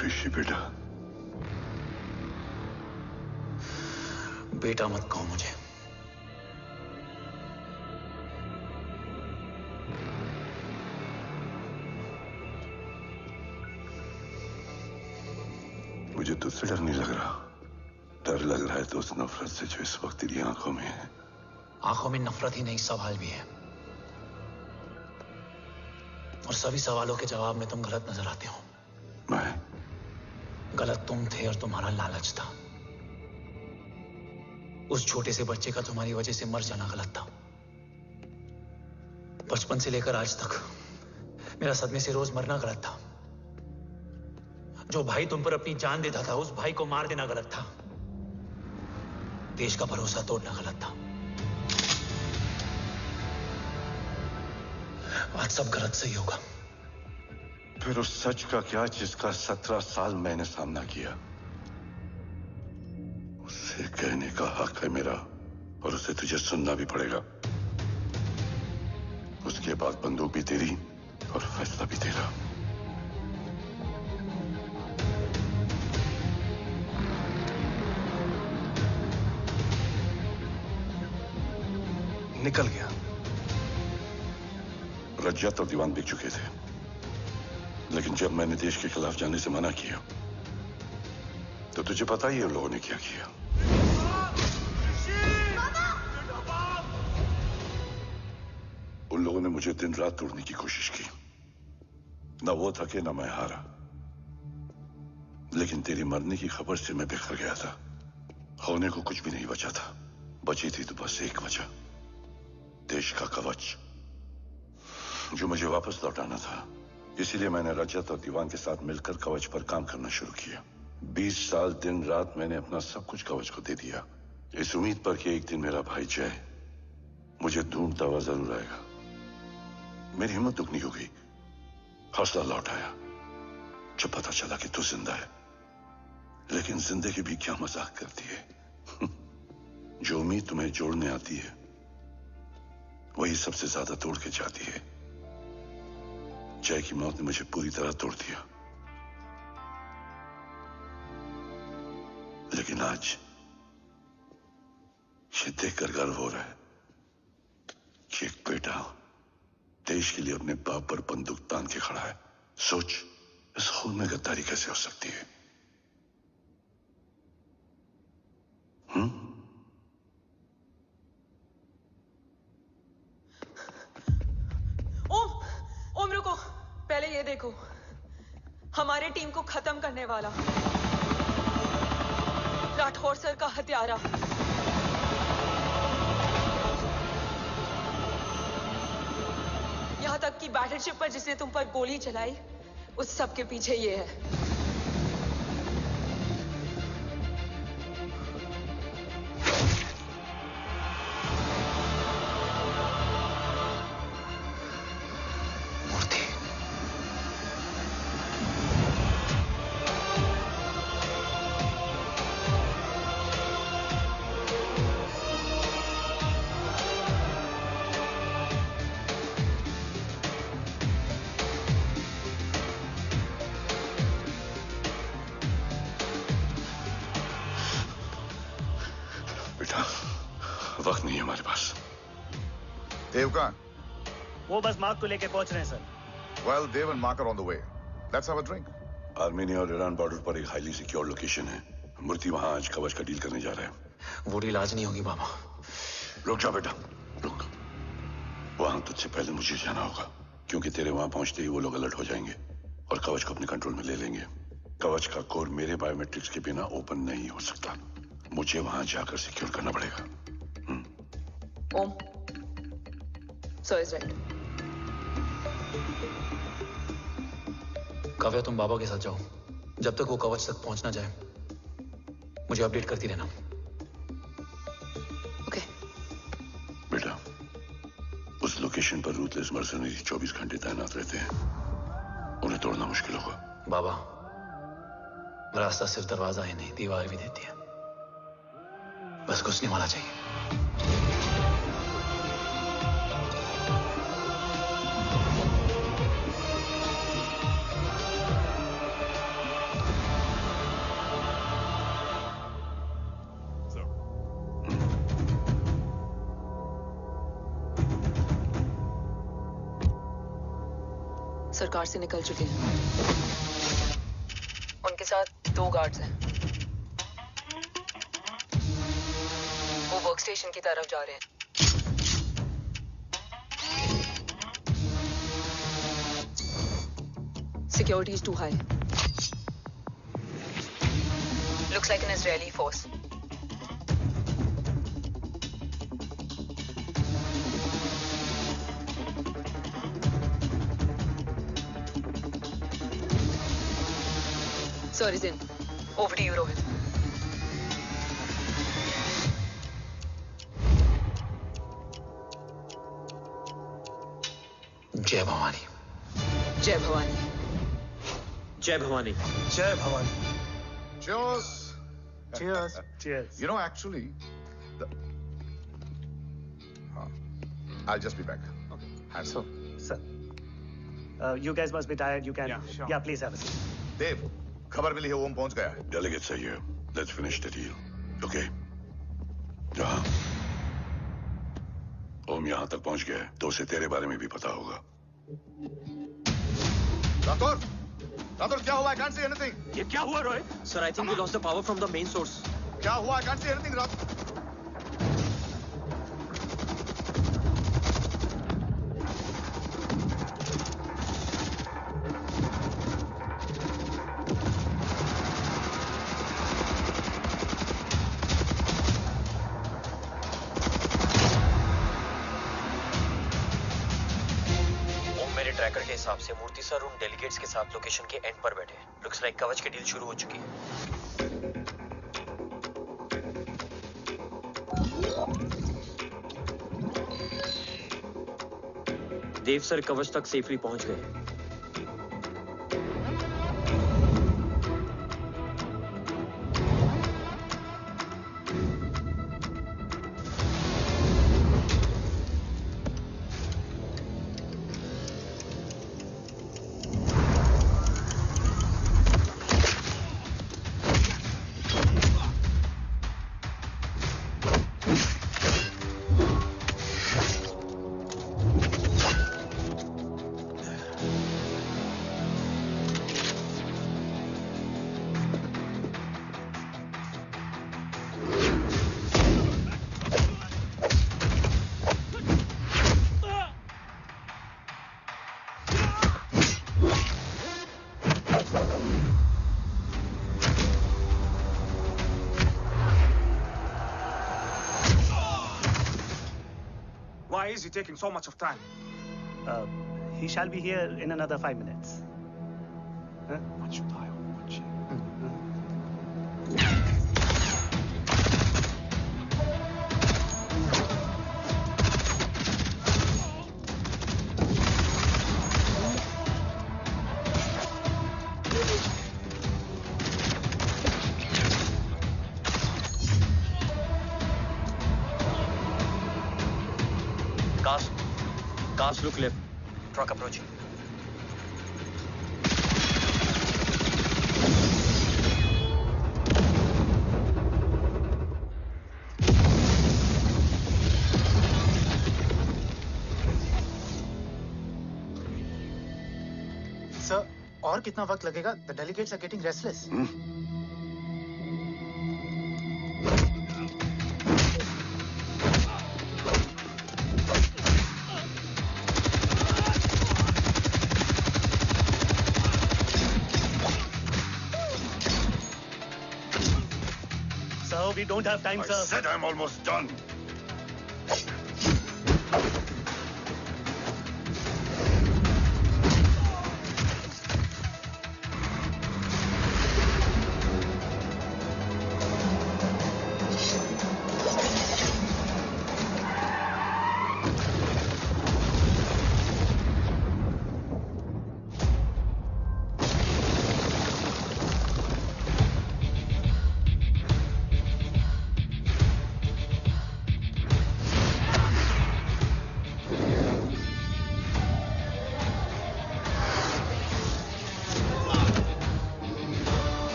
ऋषि बेटा, बेटा मत कहो मुझे। मुझे तुझसे डर नहीं लग रहा, डर लग रहा है तो उस नफरत से जो इस वक्त तेरी आंखों में है। आंखों में नफरत ही नहीं, सवाल भी है, और सभी सवालों के जवाब में तुम गलत नजर आते हो। मैं गलत तुम थे और तुम्हारा लालच था। उस छोटे से बच्चे का तुम्हारी वजह से मर जाना गलत था। बचपन से लेकर आज तक मेरा सदमे से रोज मरना गलत था। जो भाई तुम पर अपनी जान देता था, उस भाई को मार देना गलत था। देश का भरोसा तोड़ना गलत था। आज सब गलत सही होगा। फिर उस सच का क्या जिसका 17 साल मैंने सामना किया? उसे कहने का हक है मेरा, और उसे तुझे सुनना भी पड़ेगा। उसके बाद बंदूक भी तेरी और फैसला भी तेरा। निकल गया। रज्जत और दीवान बिक चुके थे, लेकिन जब मैंने देश के खिलाफ जाने से मना किया तो तुझे पता ही है उन लोगों ने क्या किया। उन लोगों ने मुझे दिन रात तोड़ने की कोशिश की। ना वो थके ना मैं हारा, लेकिन तेरी मरने की खबर से मैं बिखर गया था। होने को कुछ भी नहीं बचा था। बची थी तो बस एक वजह, देश का कवच, जो मुझे वापस लौटाना था। इसीलिए मैंने रजत और दीवान के साथ मिलकर कवच पर काम करना शुरू किया। 20 साल दिन रात मैंने अपना सब कुछ कवच को दे दिया, इस उम्मीद पर कि एक दिन मेरा भाई जय मुझे ढूंढता हुआ जरूर आएगा। मेरी हिम्मत दुगनी हो गई, हौसला लौट आया जब पता चला कि तू जिंदा है। लेकिन जिंदगी भी क्या मजाक करती है। जो उम्मीद तुम्हें जोड़ने आती है वही सबसे ज्यादा तोड़ के जाती है। जय की मौत ने मुझे पूरी तरह तोड़ दिया, लेकिन आज ये देखकर गर्व हो रहा है कि एक बेटा देश के लिए अपने बाप पर बंदूक तान के खड़ा है। सोच, इस खून में गद्दारी कैसे हो सकती है? ओम रुको, पहले ये देखो, हमारे टीम को खत्म करने वाला राठौर सर का हत्यारा। यहां तक कि बैटलशिप पर जिसने तुम पर गोली चलाई, उस सब के पीछे ये है। वक्त नहीं है हमारे पास। देव कहाँ? वो बस मार्क को लेके पहुंच रहे हैं sir. Well, Dev and Mark are on the way. Let's have a drink. Armenia और ईरान बॉर्डर पर एक हाईली सिक्योर लोकेशन है। मूर्ति वहां आज कवच का डील करने जा रहे हैं। वो डील आज नहीं होगी बाबा। रुक जा बेटा, रुक। वहां तुझसे पहले मुझे जाना होगा, क्योंकि तेरे वहां पहुंचते ही वो लोग अलर्ट हो जाएंगे और कवच को अपने कंट्रोल में ले लेंगे। कवच का कोड मेरे बायोमेट्रिक्स के बिना ओपन नहीं हो सकता। मुझे वहां जाकर सिक्योर करना पड़ेगा। ओम, सर इज राइट। काव्या, तुम बाबा के साथ जाओ। जब तक वो कवच तक पहुंच ना जाए मुझे अपडेट करती रहना। ओके। बेटा, उस लोकेशन पर रूथलेस मर्सनरी 24 घंटे तैनात रहते हैं। उन्हें तोड़ना मुश्किल होगा। बाबा, रास्ता सिर्फ दरवाजा ही नहीं, दीवार भी देती है। बस घुसने वाला चाहिए। सरकार से निकल चुके हैं। उनके साथ 2 गार्ड्स हैं। वो वर्क स्टेशन की तरफ जा रहे हैं। Security is too high. Looks like an Israeli force. Sir is in. Over to you, Rohit. जय भवानी। जय भवानी। जय भवानी। जय Bhavani. Cheers. Cheers. Cheers. You know, actually, I'll just be back. Hands So, sir, you guys must be tired. You can, yeah, please have a seat. देव, खबर मिली है ओम पहुंच गया है। Delegates are here. Let's finish the deal. Okay? जहाँ ओम यहाँ तक पहुंच गया है, तो उसे तेरे बारे में भी पता होगा। राठौर, राठौर क्या हुआ? I can't see anything. ये क्या हुआ Rohit? Sir, I think we lost the power from the main source. क्या हुआ? I can't see anything, Rathore. Tracker के हिसाब से मूर्ति सर उन डेलीगेट्स के साथ लोकेशन के एंड पर बैठे। लुक्स लाइक कवच की डील शुरू हो चुकी है। देव सर कवच तक सेफली पहुंच गए। Why is he taking so much of time? He shall be here in another 5 minutes. What should I watch? Cast look left. Truck approaching. Sir, और कितना वक्त लगेगा? The delegates are getting restless. We don't have time, sir. I said I'm almost done.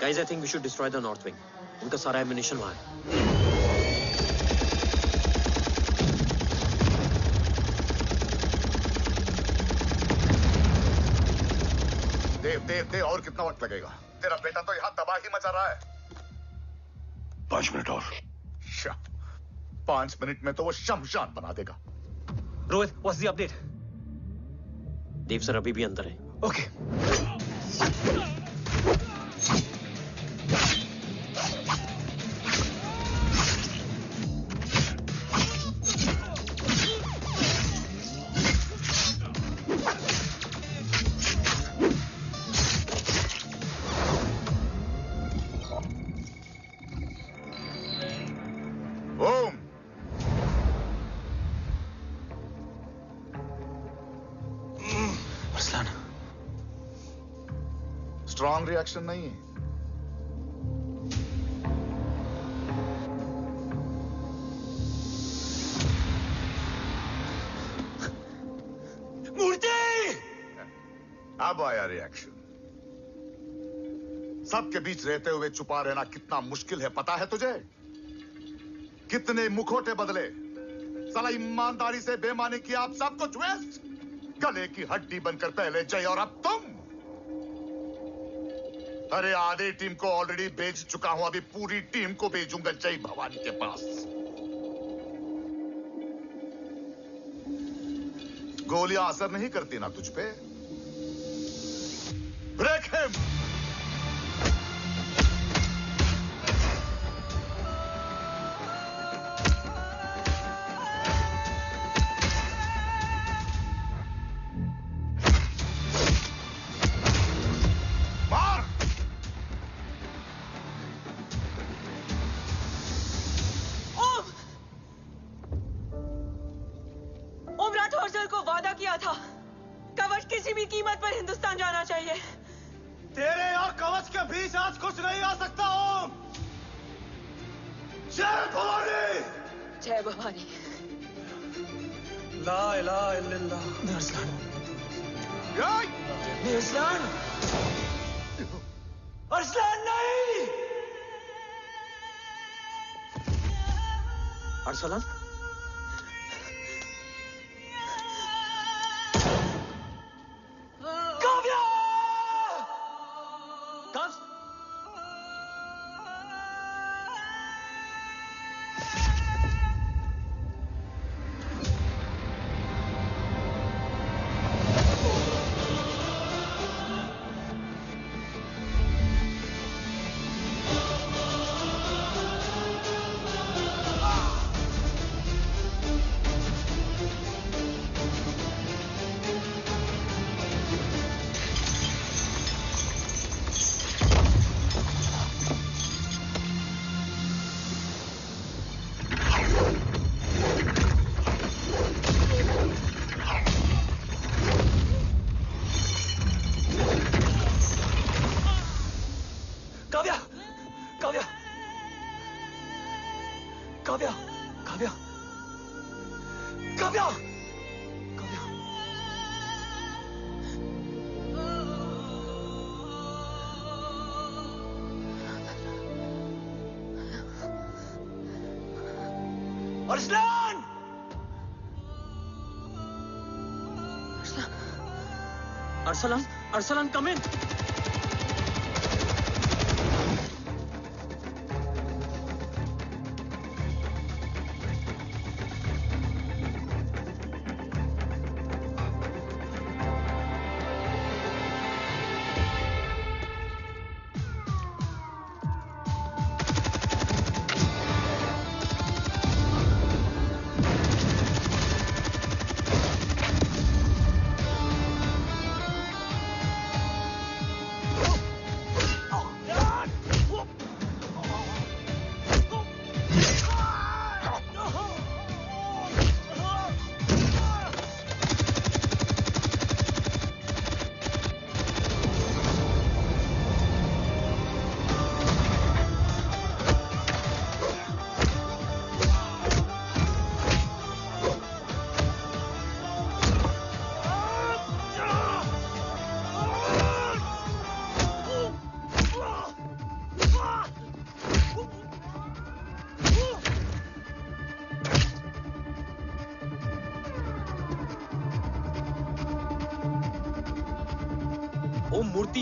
Guys, I think we should destroy the north wing. उनका सारा ammunition वहाँ है. देव और कितना वक्त लगेगा? तेरा बेटा तो यहाँ तबाही मचा रहा है. 5 मिनट और. 5 मिनट में तो वो शमशान बना देगा. Rohit, what's the update? Dev sir अभी भी अंदर है. Okay. स्ट्रॉन्ग रिएक्शन नहीं है. मूर्ति! अब आया रिएक्शन. सबके बीच रहते हुए छुपा रहना कितना मुश्किल है पता है तुझे? कितने मुखौटे बदले. साला ईमानदारी से बेमानी किया आप सब कुछ वेस्ट. गले की हड्डी बनकर पहले जय और अब तुम. अरे आधे टीम को ऑलरेडी बेच चुका हूं. अभी पूरी टीम को भेजूंगा जय भवानी के पास. गोलियां असर नहीं करती ना तुझ पे. Break him. Arsalan? Kavya! Arsalan! Arsalan, Arsalan, come in.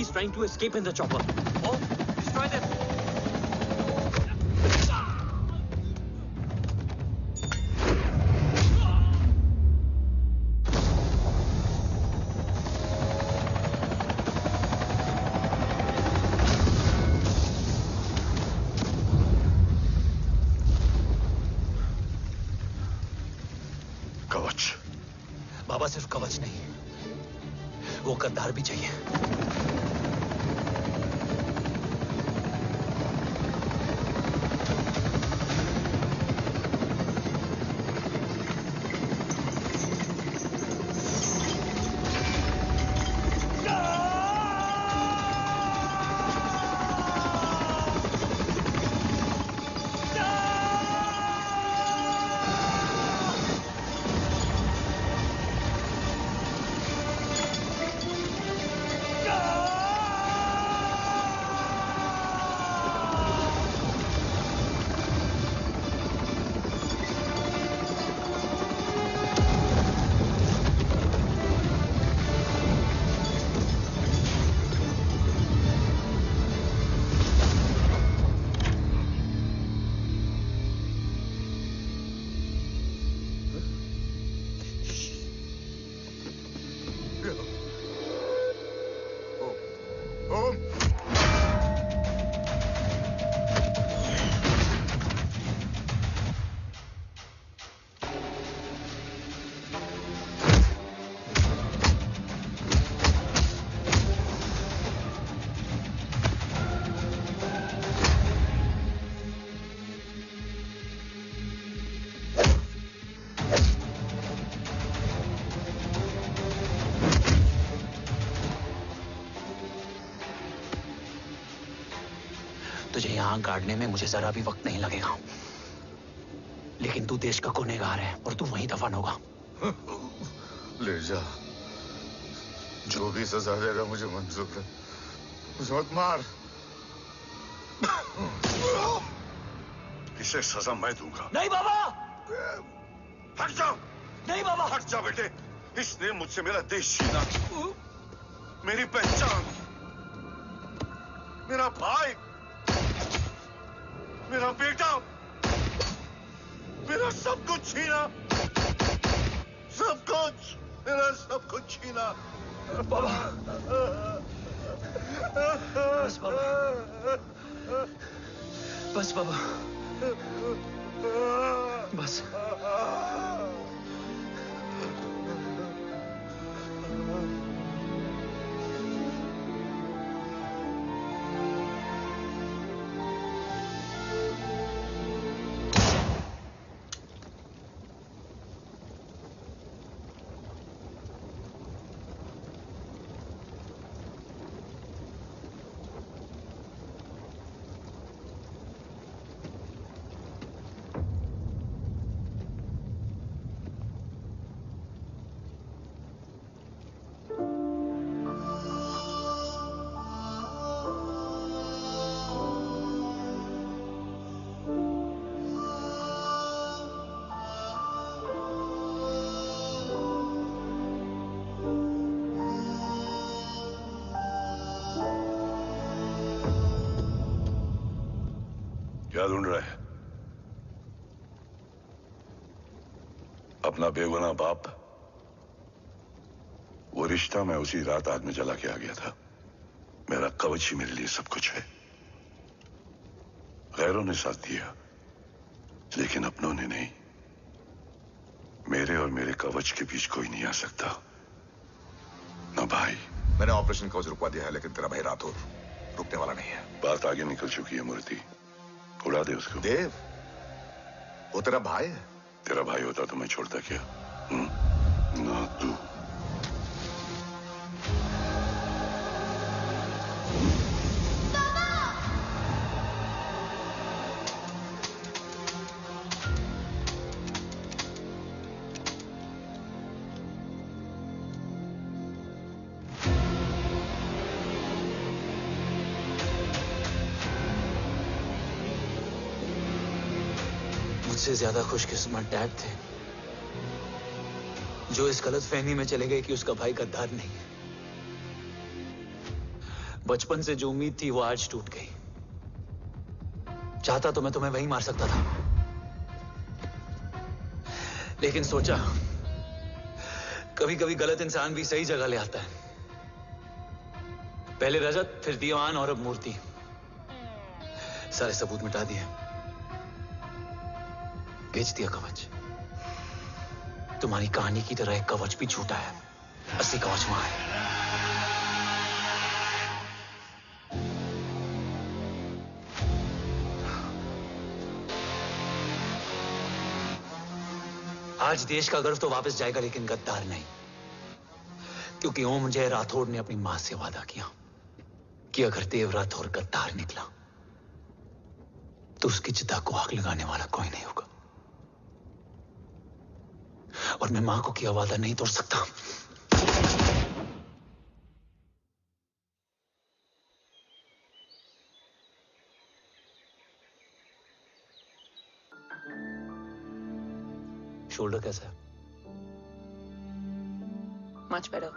is trying to escape in the chopper. Oh, destroy them. कवच। बाबा सिर्फ कवच नहीं, वो गद्दार भी चाहिए। तुझे यहां गाड़ने में मुझे जरा भी वक्त नहीं लगेगा, लेकिन तू देश का गुनहगार है और तू वहीं दफन होगा। ले जा, जो भी सजा देगा मुझे मंजूर है, मुझे मत मार। इसे सजा मैं दूंगा। नहीं बाबा, हट जाओ। नहीं बाबा, हट जा बेटे। इसने मुझसे मेरा देश छीना, मेरी पहचान, मेरा भाई, मेरा बेटा, मेरा सब कुछ छीना, सब कुछ, मेरा सब कुछ छीना। बाबा, बस बाबा, बस बाबा, बस। क्या ढूंढ रहा है? अपना बेगुनाह बाप। वो रिश्ता मैं उसी रात आग में जला के आ गया था। मेरा कवच ही मेरे लिए सब कुछ है। गैरों ने साथ दिया, लेकिन अपनों ने नहीं। मेरे और मेरे कवच के बीच कोई नहीं आ सकता। ना भाई। मैंने ऑपरेशन कवच रुकवा दिया है, लेकिन तेरा भाई राठौर रुकने वाला नहीं है। बात आगे निकल चुकी है मूर्ति। उड़ा दे उसको। देव, वो तेरा भाई है। तेरा भाई होता तो मैं छोड़ता क्या? ना तू। मुझसे ज्यादा खुशकिस्मत डैड थे, जो इस गलतफहमी में चले गए कि उसका भाई गद्दार नहीं है। बचपन से जो उम्मीद थी वो आज टूट गई। चाहता तो मैं तुम्हें वहीं मार सकता था, लेकिन सोचा कभी कभी गलत इंसान भी सही जगह ले आता है। पहले रजत, फिर दीवान और अब मूर्ति। सारे सबूत मिटा दिए, बेच दिया कवच। तुम्हारी कहानी की तरह एक कवच भी छूटा है, असली कवच वहां है। आज देश का गर्व तो वापस जाएगा, लेकिन गद्दार नहीं, क्योंकि ओम जय राठौड़ ने अपनी मां से वादा किया कि अगर देव राठौड़ गद्दार निकला तो उसकी चिता को आग लगाने वाला कोई नहीं होगा। और मैं मां को किया वादा नहीं तोड़ सकता। शोल्डर कैसा है? Much better.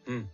हम्म।